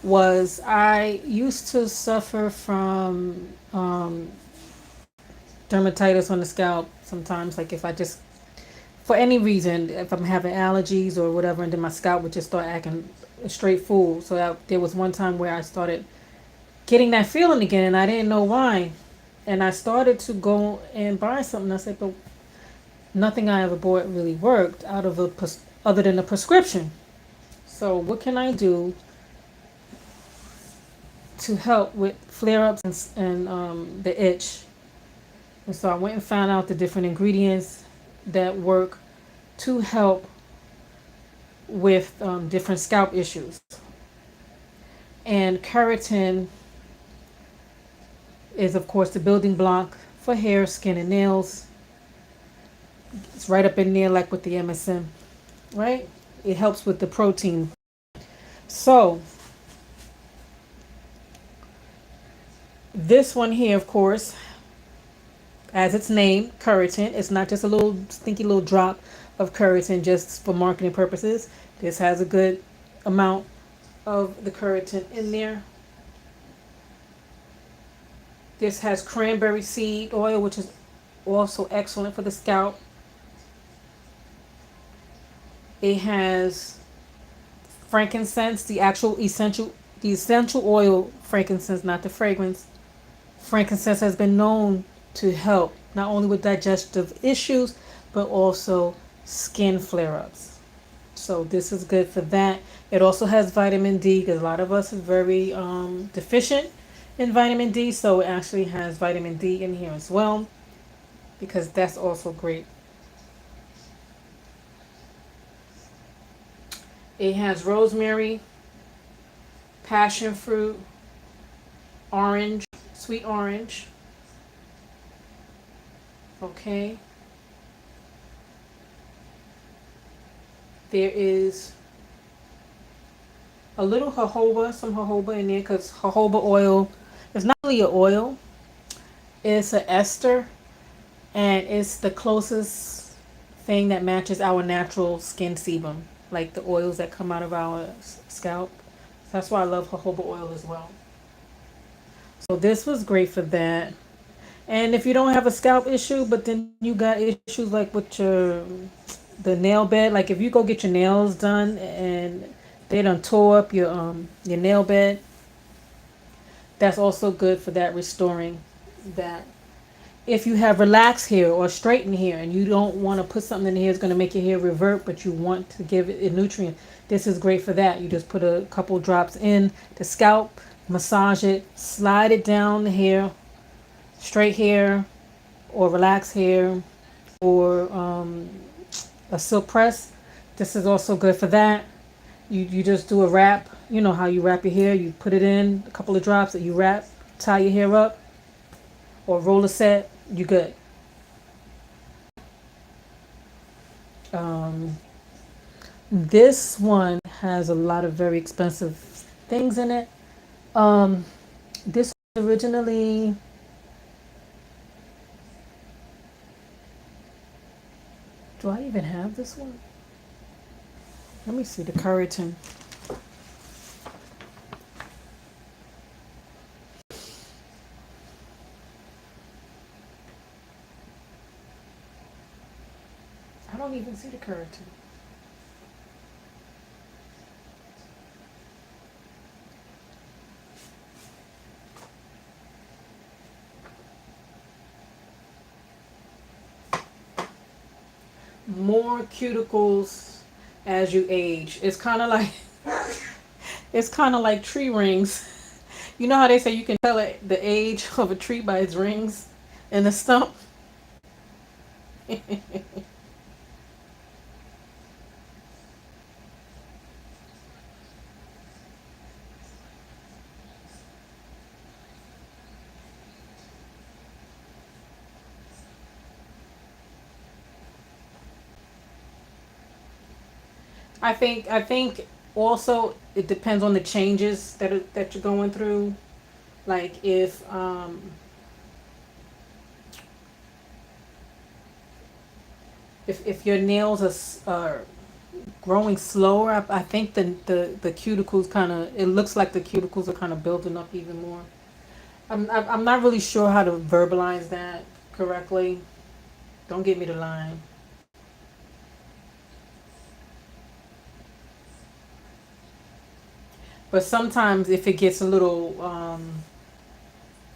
was I used to suffer from dermatitis on the scalp sometimes, like if I just, for any reason, if I'm having allergies or whatever, and then my scalp would just start acting a straight fool. So there was one time where I started getting that feeling again, and I didn't know why. And I started to go and buy something. I said, but nothing I ever bought really worked out of other than a prescription. So what can I do to help with flare-ups and the itch? And so I went and found out the different ingredients that work to help with different scalp issues. And keratin is, of course, the building block for hair, skin, and nails. It's right up in there, like with the MSM, right? It helps with the protein. So, this one here, of course, as its name, keratin, it's not just a little stinky little drop of keratin just for marketing purposes. This has a good amount of the keratin in there. This has cranberry seed oil, which is also excellent for the scalp. It has frankincense, the essential oil frankincense, not the fragrance. Frankincense has been known to help not only with digestive issues, but also skin flare-ups. So this is good for that. It also has vitamin D because a lot of us is very deficient in vitamin D. So it actually has vitamin D in here as well because that's also great. It has rosemary, passion fruit, orange, sweet orange. Okay. There is a little some jojoba in there because jojoba oil is not really an oil. It's an ester, and it's the closest thing that matches our natural skin sebum, like the oils that come out of our scalp. So that's why I love jojoba oil as well. So this was great for that. And if you don't have a scalp issue, but then you got issues like with the nail bed, like if you go get your nails done and they done tore up your nail bed, that's also good for that, restoring that. If you have relaxed hair or straightened hair and you don't want to put something in the hair that's going to make your hair revert, but you want to give it a nutrient, this is great for that. You just put a couple drops in the scalp, massage it, slide it down the hair, straight hair or relaxed hair or a silk press. This is also good for that. You just do a wrap. You know how you wrap your hair. You put it in a couple of drops that you wrap, tie your hair up, or roll a set. You good. Um, this one has a lot of very expensive things in it. Um, this originally, do I even have this one? Let me see the keratin. I don't even see the keratin. More cuticles as you age. It's kind of like it's kind of like tree rings. You know how they say you can tell the age of a tree by its rings in the stump? I think also it depends on the changes that you're going through. Like if your nails are growing slower, I think the cuticles kind of, it looks like the cuticles are kind of building up even more. I'm not really sure how to verbalize that correctly. Don't get me to line. But sometimes if it gets a little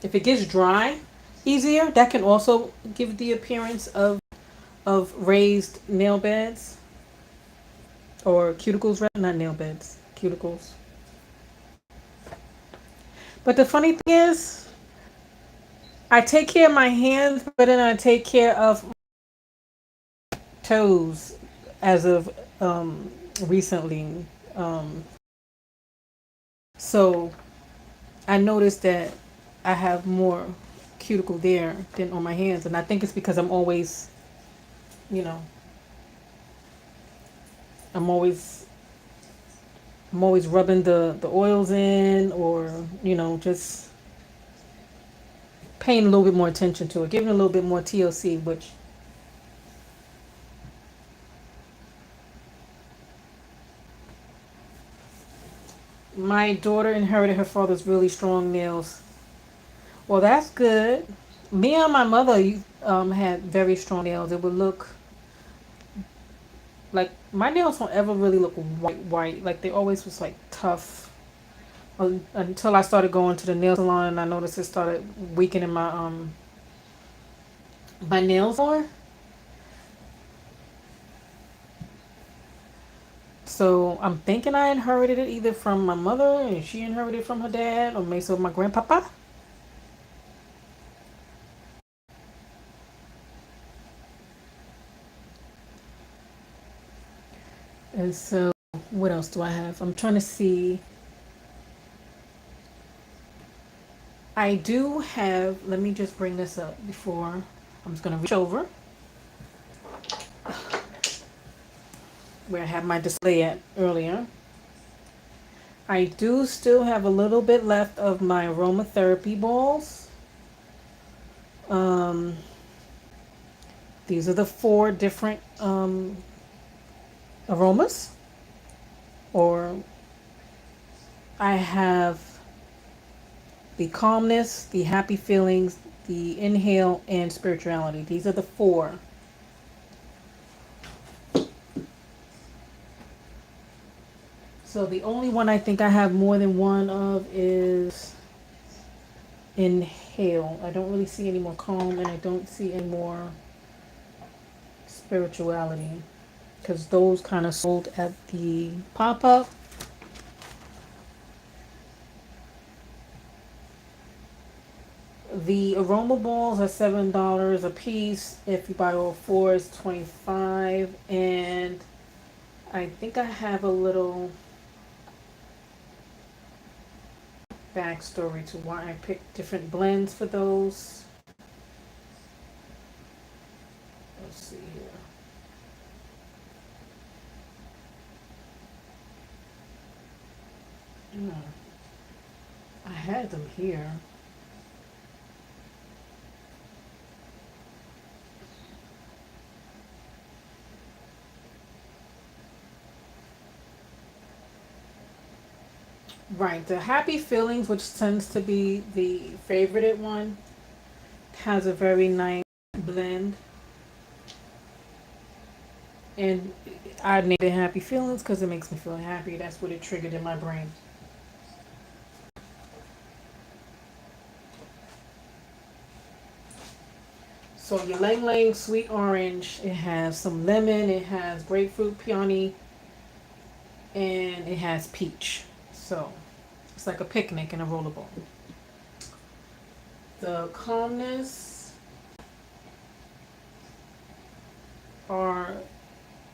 if it gets dry easier, that can also give the appearance of raised nail beds or cuticles, rather, not nail beds, cuticles. But the funny thing is, I take care of my hands, but then I take care of toes as of recently. Um, so I noticed that I have more cuticle there than on my hands, and I think it's because you know, I'm always I'm always rubbing the oils in, or just paying a little bit more attention to it, giving it a little bit more TLC, which my daughter inherited her father's really strong nails. Well, that's good. Me and my mother had very strong nails. It would look like my nails don't ever really look white. Like they always was like tough. Until I started going to the nail salon and I noticed it started weakening my nails more. So I'm thinking I inherited it either from my mother and she inherited it from her dad, or maybe so my grandpapa. And so what else do I have? I'm trying to see. I do have, let me just bring this up before I'm just going to reach over where I had my display at earlier. I do still have a little bit left of my aromatherapy balls. Um, these are the four different aromas. Or I have the calmness, the happy feelings, the inhale, and spirituality. These are the four. So the only one I think I have more than one of is inhale. I don't really see any more calm, and I don't see any more spirituality, because those kind of sold at the pop-up. The aroma balls are $7 a piece. If you buy all four, it's 25. And I think I have a little backstory to why I picked different blends for those. Let's see here. Hmm. I had them here. Right, the Happy Feelings, which tends to be the favorite one, has a very nice blend. And I named it Happy Feelings because it makes me feel happy. That's what it triggered in my brain. So your Lang Lang Sweet Orange, it has some lemon, it has grapefruit, peony, and it has peach. So it's like a picnic in a rollerball. The Calmness are,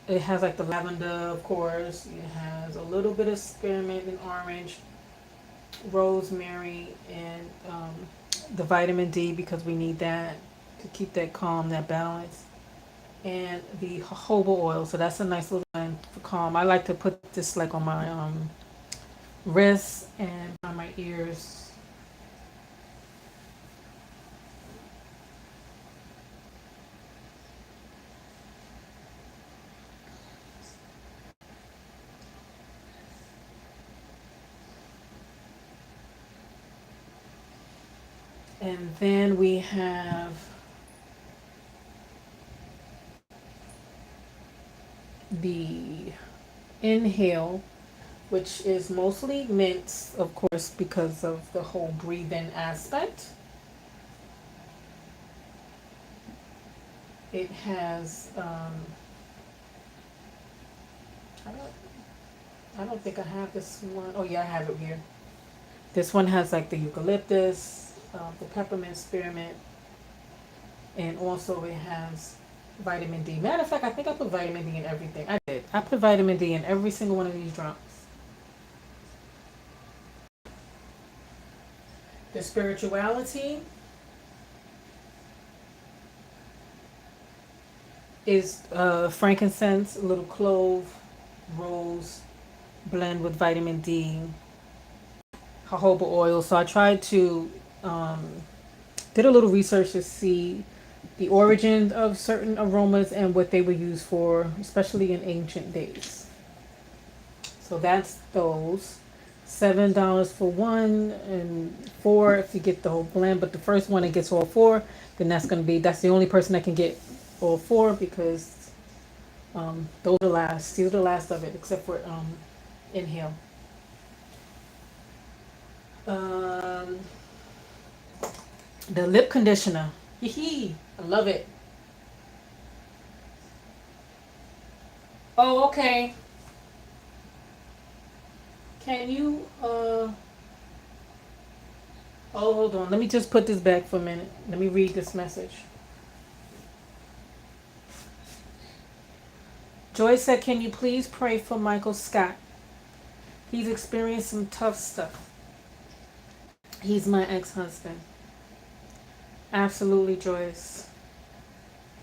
it has like the lavender, of course. It has a little bit of spearmint and orange, rosemary, and the vitamin D because we need that to keep that calm, that balance. And the jojoba oil, so that's a nice little blend for calm. I like to put this like on my wrists and on my ears. And then we have the Inhale, which is mostly mints, of course, because of the whole breathe-in aspect. It has, I don't, I don't think I have this one. Oh yeah, I have it here. This one has like the eucalyptus, the peppermint, spearmint, and also it has vitamin D. Matter of fact, I think I put vitamin D in everything. I did. I put vitamin D in every single one of these drops. The spirituality is frankincense, a little clove, rose, blend with vitamin D, jojoba oil. So I tried to um, did a little research to see the origin of certain aromas and what they were used for, especially in ancient days. So that's those. $7 for one and four if you get the whole blend. But the first one that gets all four, then that's the only person that can get all four because those are last. These are the last of it, except for Inhale. Um, the lip conditioner. Hee I love it. Oh, okay. Can you oh, hold on. Let me just put this back for a minute. Let me read this message. Joy said, "Can you please pray for Michael Scott? He's experienced some tough stuff. He's my ex-husband." Absolutely, Joyce.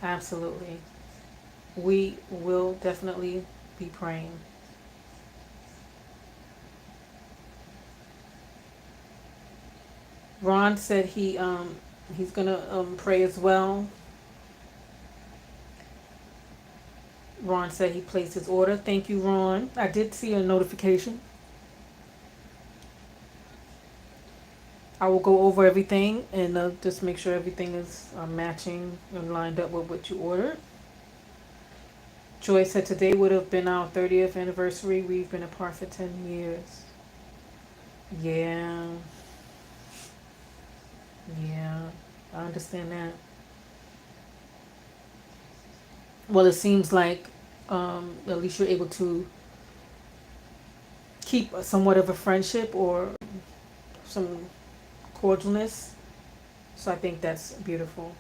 Absolutely. We will definitely be praying. Ron said he's gonna pray as well. Ron said he placed his order. Thank you, Ron. I did see a notification. I will go over everything and just make sure everything is matching and lined up with what you ordered. Joy said today would have been our 30th anniversary. We've been apart for 10 years. Yeah, yeah, I understand that. Well, it seems like at least you're able to keep somewhat of a friendship or some cordialness. So I think that's beautiful.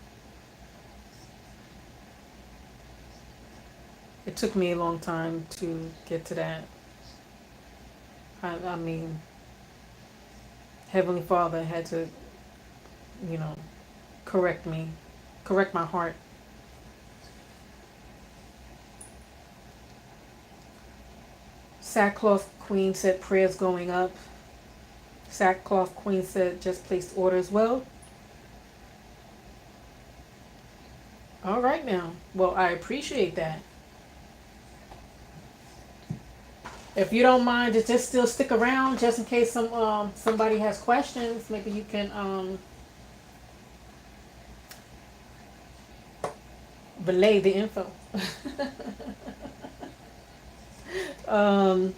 It took me a long time to get to that. I mean, Heavenly Father had to, you know, correct me, correct my heart. Sackcloth Queen said prayers going up. Sackcloth Queen said just placed orders. Well, all right now. Well, I appreciate that. If you don't mind, just still stick around just in case somebody has questions. Maybe you can relay the info. um,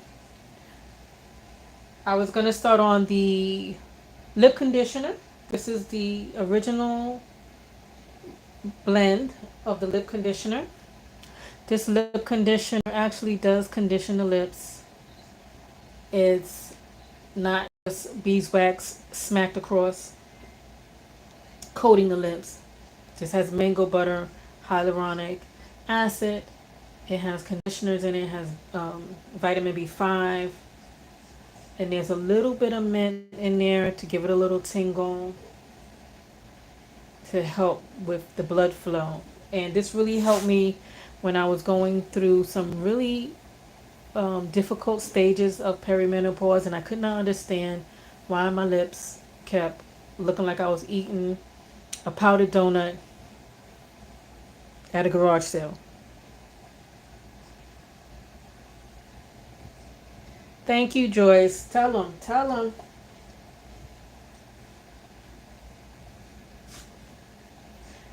I was gonna start on the lip conditioner. This is the original blend of the lip conditioner. This lip conditioner actually does condition the lips. It's not just beeswax smacked across, coating the lips. It just has mango butter, hyaluronic acid. It has conditioners in it. It has vitamin B5, and there's a little bit of mint in there to give it a little tingle to help with the blood flow. And this really helped me when I was going through some really difficult stages of perimenopause, and I could not understand why my lips kept looking like I was eating a powdered donut at a garage sale. Thank you, Joyce. Tell them, tell them.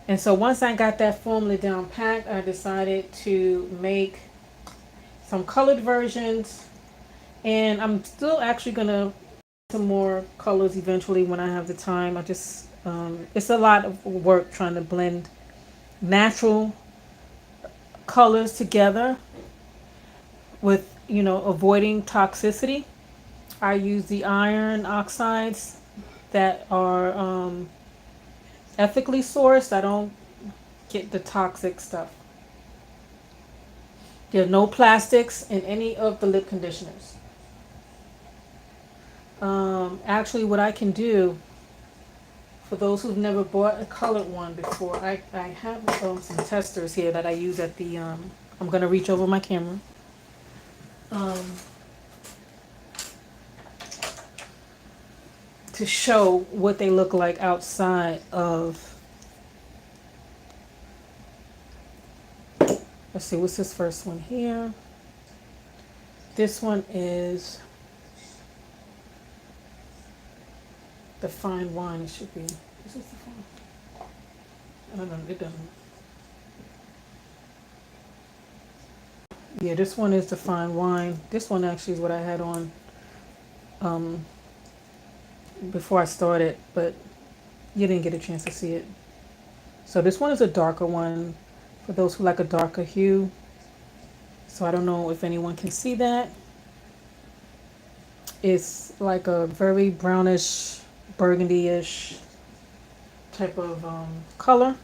And so once I got that formula down packed, I decided to make some colored versions, and I'm still actually gonna some more colors eventually when I have the time. I just it's a lot of work trying to blend natural colors together with avoiding toxicity. I use the iron oxides that are ethically sourced. I don't get the toxic stuff. There's no plastics in any of the lip conditioners. Actually, what I can do for those who've never bought a colored one before, I have some testers here that I use at the. I'm gonna reach over my camera. Um, to show what they look like outside of. Let's see, what's this first one here? This one is the fine wine. It should be. Is this the fine? I don't know. It doesn't. Yeah, this one is the fine wine. This one actually is what I had on um, before I started, but you didn't get a chance to see it. So this one is a darker one for those who like a darker hue. So I don't know if anyone can see that. It's like a very brownish, burgundy-ish type of color.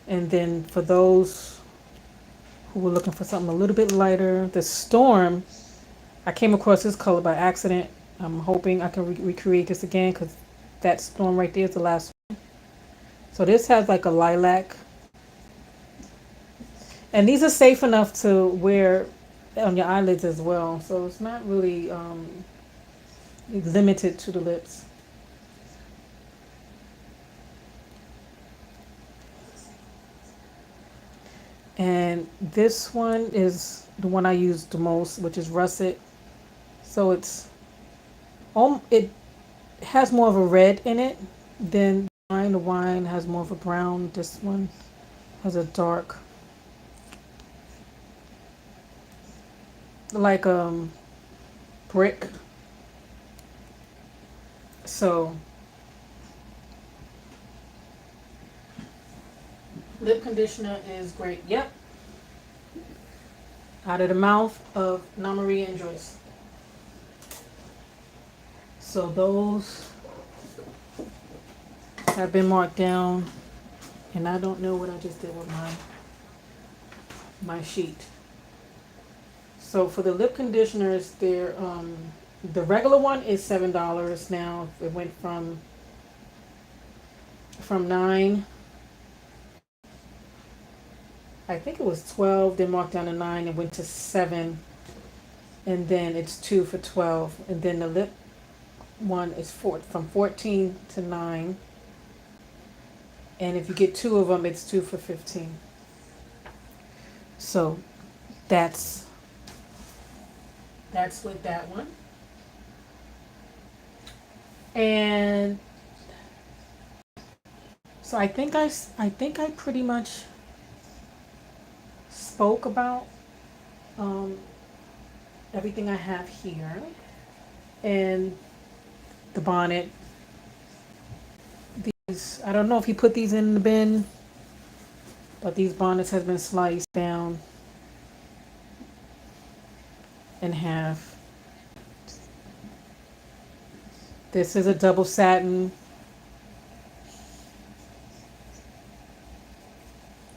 And then for those who were looking for something a little bit lighter, the Storm, I came across this color by accident. I'm hoping I can recreate this again because that Storm right there is the last one. So this has like a lilac. And these are safe enough to wear on your eyelids as well. So it's not really limited to the lips. And this one is the one I use the most, which is russet. So it has more of a red in it than wine. The wine has more of a brown. This one has a dark, like brick. So lip conditioner is great. Yep. Out of the mouth of Namarie and Joyce. So those have been marked down, and I don't know what I just did with my sheet. So for the lip conditioners, they're the regular one is $7 now. It went from 9. I think it was 12. Then marked down to 9 and went to 7, and then it's 2 for 12. And then the lip one is from 14 to 9. And if you get 2 of them, it's 2 for 15. So that's with that one. And so I think I pretty much spoke about um, everything I have here, and the bonnet. These, I don't know if he put these in the bin, but these bonnets has been sliced down in half. This is a double satin,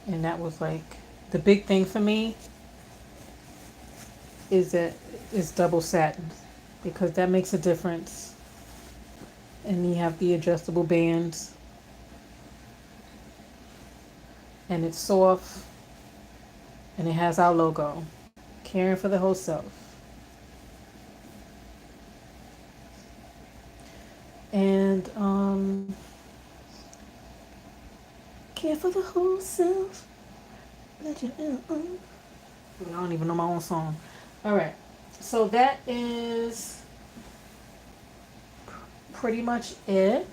and that was like the big thing for me is that it's double satin, because that makes a difference. And you have the adjustable bands, and it's soft, and it has our logo, caring for the whole self. And care for the whole self. Let you I don't even know my own song. All right, so that is pretty much it.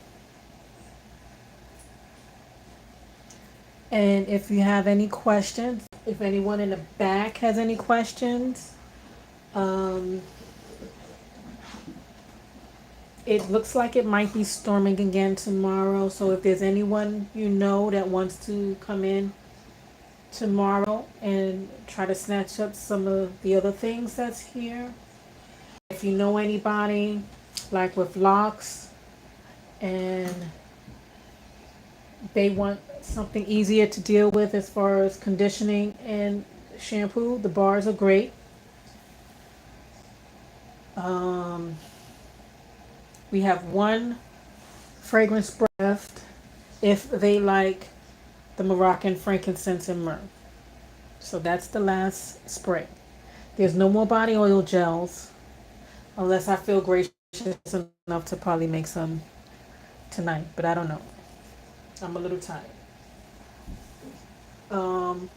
And if you have any questions, if anyone in the back has any questions, it looks like it might be storming again tomorrow. So if there's anyone you know that wants to come in tomorrow and try to snatch up some of the other things that's here, if you know anybody like with locks and they want something easier to deal with as far as conditioning and shampoo, the bars are great. We have one fragrance spray left if they like the Moroccan frankincense and myrrh. So that's the last spray. There's no more body oil gels unless I feel gracious enough to probably make some tonight, but I don't know. I'm a little tired.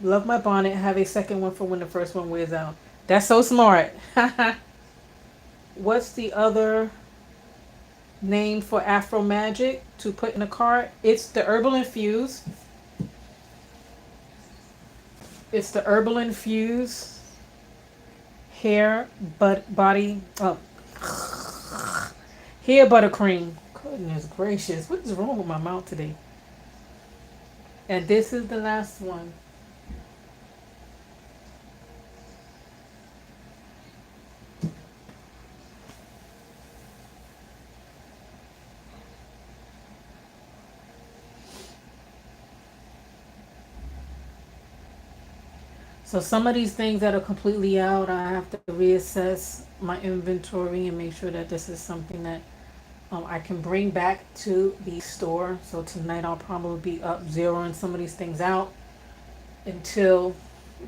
Love my bonnet. Have a second one for when the first one wears out. That's so smart. What's the other name for Afro Magic to put in a cart? It's the Herbal Infuse. It's the Herbal Infuse hair body hair buttercream. Goodness gracious, what is wrong with my mouth today? And this is the last one. So some of these things that are completely out, I have to reassess my inventory and make sure that this is something that I can bring back to the store. So tonight I'll probably be up zeroing some of these things out until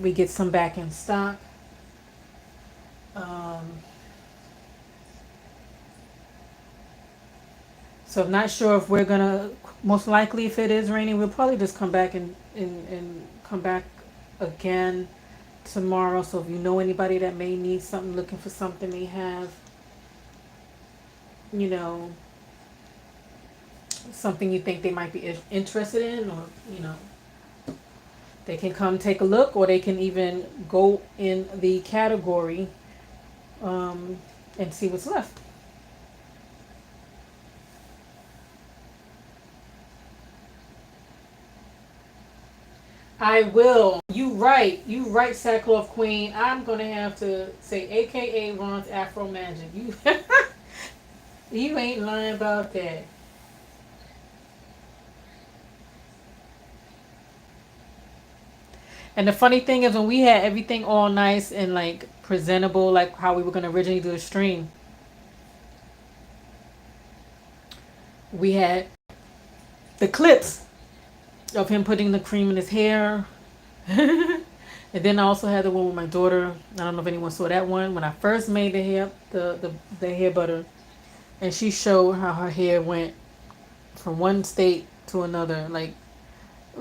we get some back in stock. So I'm not sure if we're gonna, most likely if it is raining, we'll probably just come back and come back again tomorrow. So if you know anybody that may need something, looking for something, they have, you know, something you think they might be interested in, or, you know, they can come take a look, or they can even go in the category and see what's left. I will. You right, Sackcloth Queen. I'm gonna have to say, AKA Ron's Afro Magic. You, you ain't lying about that. And the funny thing is, when we had everything all nice and like presentable, like how we were gonna originally do the stream, we had the clips of him putting the cream in his hair. And then I also had the one with my daughter. I don't know if anyone saw that one when I first made the hair butter, and she showed how her hair went from one state to another, like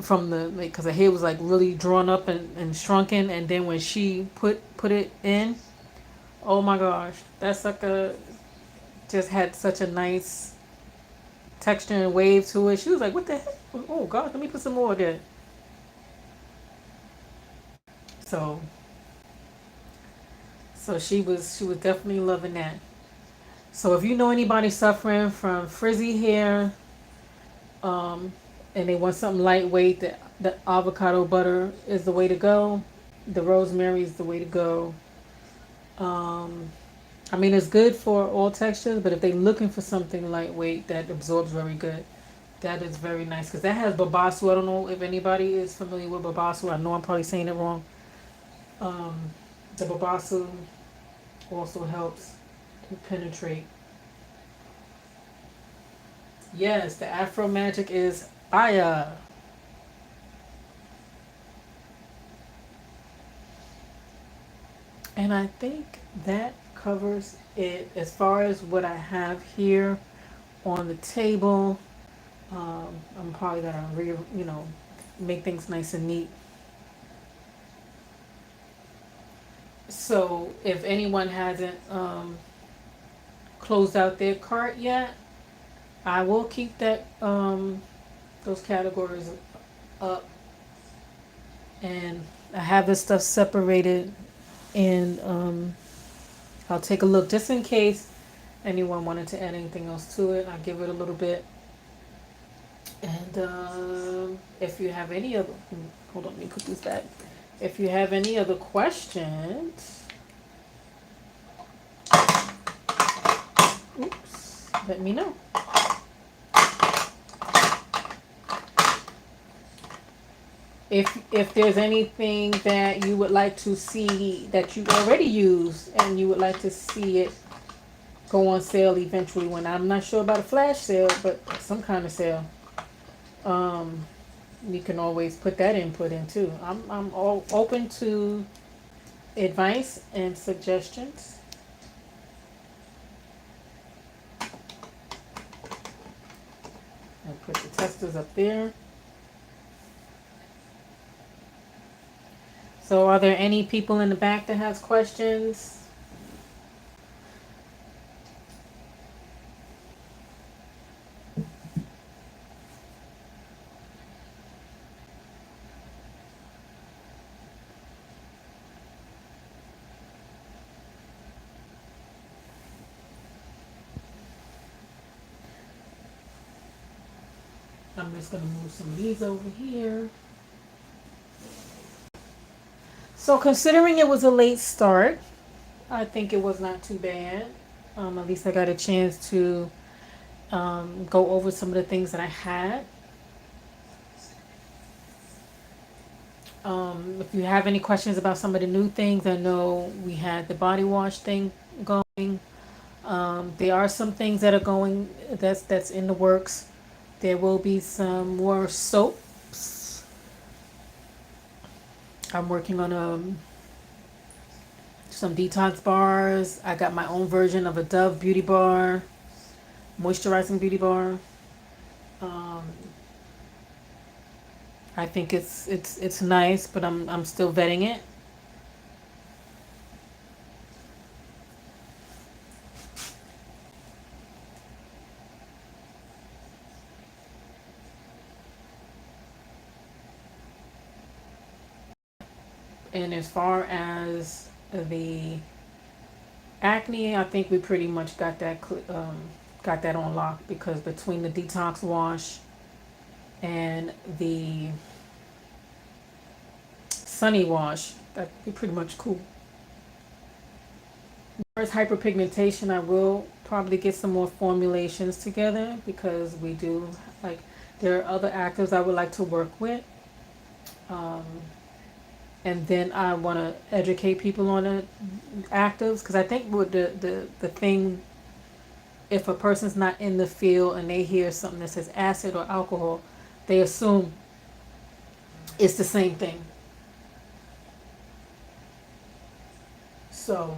from the like because her hair was like really drawn up and shrunken, and then when she put it in, oh my gosh, that sucker just had such a nice texture and wave to it. She was like, "What the heck? Oh gosh, let me put some more there." So she was definitely loving that. So if you know anybody suffering from frizzy hair, um, and they want something lightweight, the avocado butter is the way to go. The rosemary is the way to go. Um, I mean, it's good for all textures, but if they're looking for something lightweight that absorbs very good, that is very nice because that has babasu. I don't know if anybody is familiar with babasu. I know I'm probably saying it wrong. Um, the babasu also helps to penetrate. Yes, the Afro Magic is Aya. And I think that covers it as far as what I have here on the table. I'm probably gonna make things nice and neat. So if anyone hasn't closed out their cart yet, I will keep that those categories up, and I have this stuff separated, and I'll take a look just in case anyone wanted to add anything else to it. I'll give it a little bit, and if you have any other, hold on, let me put this back. If you have any other questions, oops, let me know. If there's anything that you would like to see that you already use and you would like to see it go on sale eventually, when I'm not sure about a flash sale, but some kind of sale, um, you can always put that input in too. I'm all open to advice and suggestions. And put the testers up there. So are there any people in the back that has questions? I'm just going to move some of these over here. So considering it was a late start, I think it was not too bad. At least I got a chance to go over some of the things that I had. If you have any questions about some of the new things, I know we had the body wash thing going. There are some things that are going that's in the works. There will be some more soaps. I'm working on some detox bars. I got my own version of a Dove beauty bar, moisturizing beauty bar. Um, I think it's nice, but I'm still vetting it. And as far as the acne, I think we pretty much got that on lock because between the detox wash and the sunny wash, that be pretty much cool. As far as hyperpigmentation, I will probably get some more formulations together because we do like there are other actives I would like to work with. Um, and then I want to educate people on the actives, because I think with the thing, if a person's not in the field and they hear something that says acid or alcohol, they assume it's the same thing. So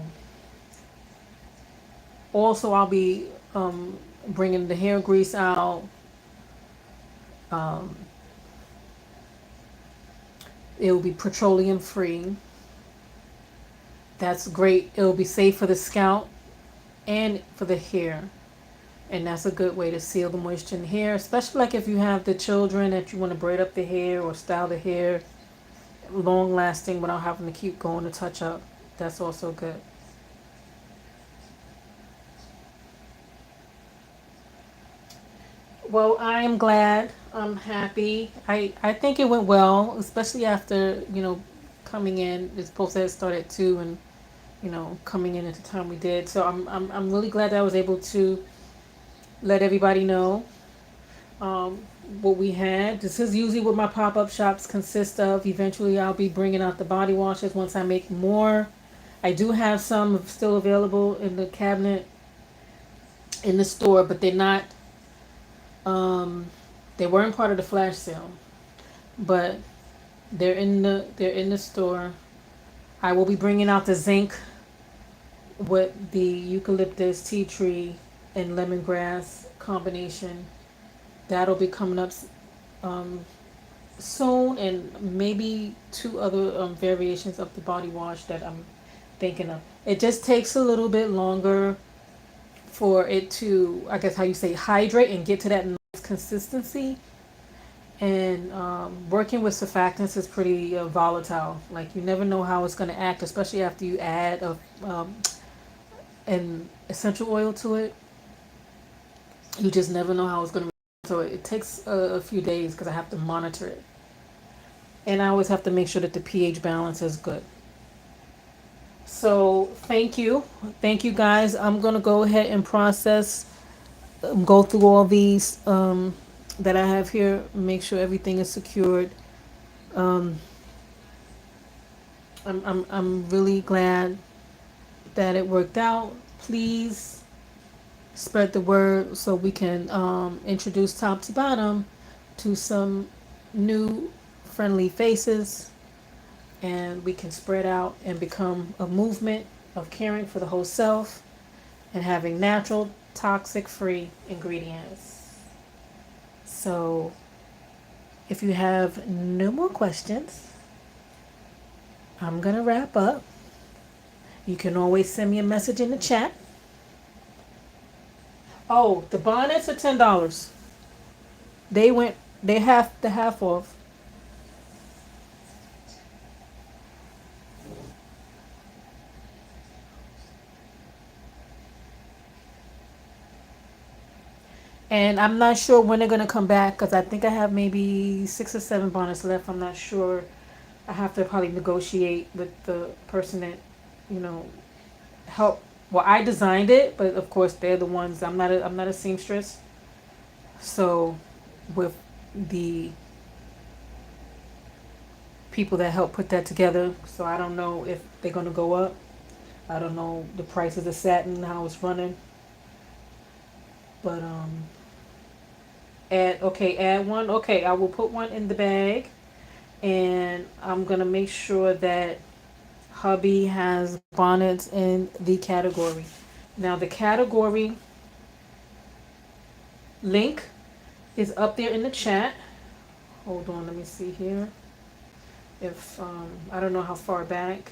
also I'll be bringing the hair grease out. Um, it will be petroleum free. That's great. It will be safe for the scalp and for the hair. And that's a good way to seal the moisture in the hair, especially like if you have the children that you want to braid up the hair or style the hair long lasting without having to keep going to touch up. That's also good. Well, I'm glad. I'm happy. I think it went well, especially after, coming in. It's supposed to have started at 2 and, coming in at the time we did. So I'm really glad that I was able to let everybody know um, what we had. This is usually what my pop up shops consist of. Eventually, I'll be bringing out the body washes once I make more. I do have some still available in the cabinet in the store, but they're not. Um, they weren't part of the flash sale, but they're in the store. I will be bringing out the zinc with the eucalyptus, tea tree, and lemongrass combination. That'll be coming up um, soon, and maybe two other variations of the body wash that I'm thinking of. It just takes a little bit longer for it to, I guess how you say, hydrate and get to that nice consistency. And working with surfactants is pretty volatile. Like you never know how it's going to act, especially after you add an essential oil to it. You just never know how it's going to. So it takes a few days because I have to monitor it, and I always have to make sure that the pH balance is good. So thank you guys. I'm gonna go ahead and process, go through all these that I have here, make sure everything is secured. Um, I'm really glad that it worked out. Please spread the word so we can introduce top to bottom to some new friendly faces, and we can spread out and become a movement of caring for the whole self and having natural, toxic free ingredients. So, if you have no more questions, I'm going to wrap up. You can always send me a message in the chat. Oh, the bonnets are $10. They went, they half the half off. And I'm not sure when they're going to come back because I think I have maybe 6 or 7 bonnets left. I'm not sure. I have to probably negotiate with the person that, you know, help. Well, I designed it, but of course they're the ones. I'm not a seamstress. So, with the people that help put that together, so I don't know if they're gonna go up. I don't know the price of the satin, how it's running, but add one. Okay, I will put one in the bag, and I'm gonna make sure that hubby has bonnets in the category. Now the category link is up there in the chat. Hold on, let me see here. If I don't know how far back.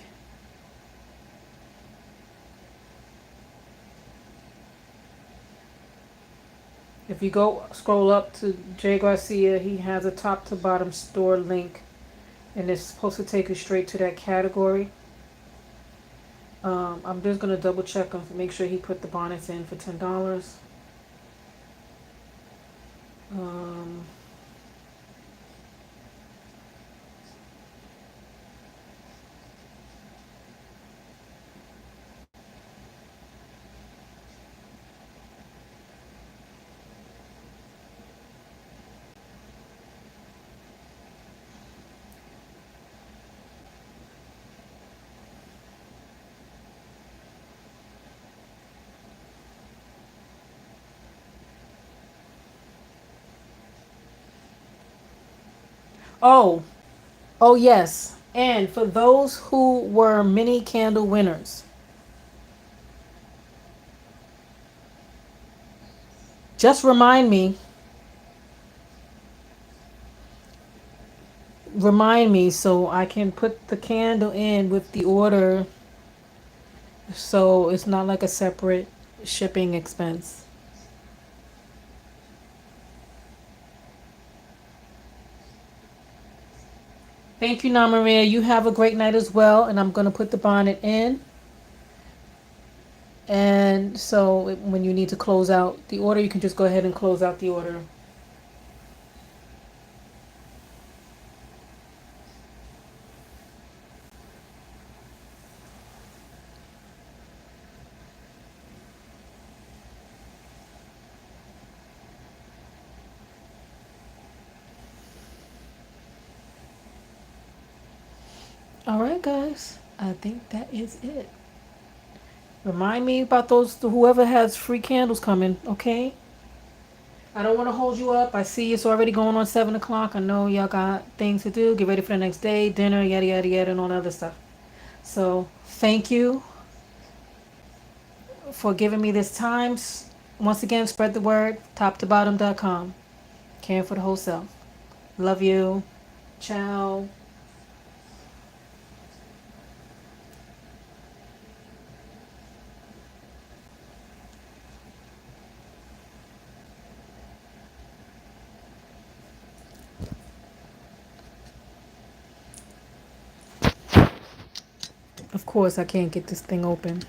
If you go scroll up to Jay Garcia, he has a top to bottom store link, and it's supposed to take you straight to that category. I'm just gonna double check him to make sure he put the bonnets in for $10. Um, Oh, oh yes. And for those who were mini candle winners, just remind me so I can put the candle in with the order so it's not like a separate shipping expense. Thank you, Namaria. You have a great night as well. And I'm going to put the bonnet in. And so when you need to close out the order, you can just go ahead and close out the order. All right, guys. I think that is it. Remind me about those, whoever has free candles coming, okay? I don't want to hold you up. I see it's already going on 7 o'clock. I know y'all got things to do. Get ready for the next day, dinner, yada, yada, yada, and all that other stuff. So thank you for giving me this time. Once again, spread the word, toptobottom.com. Caring for the whole self. Love you. Ciao. Of course, I can't get this thing open.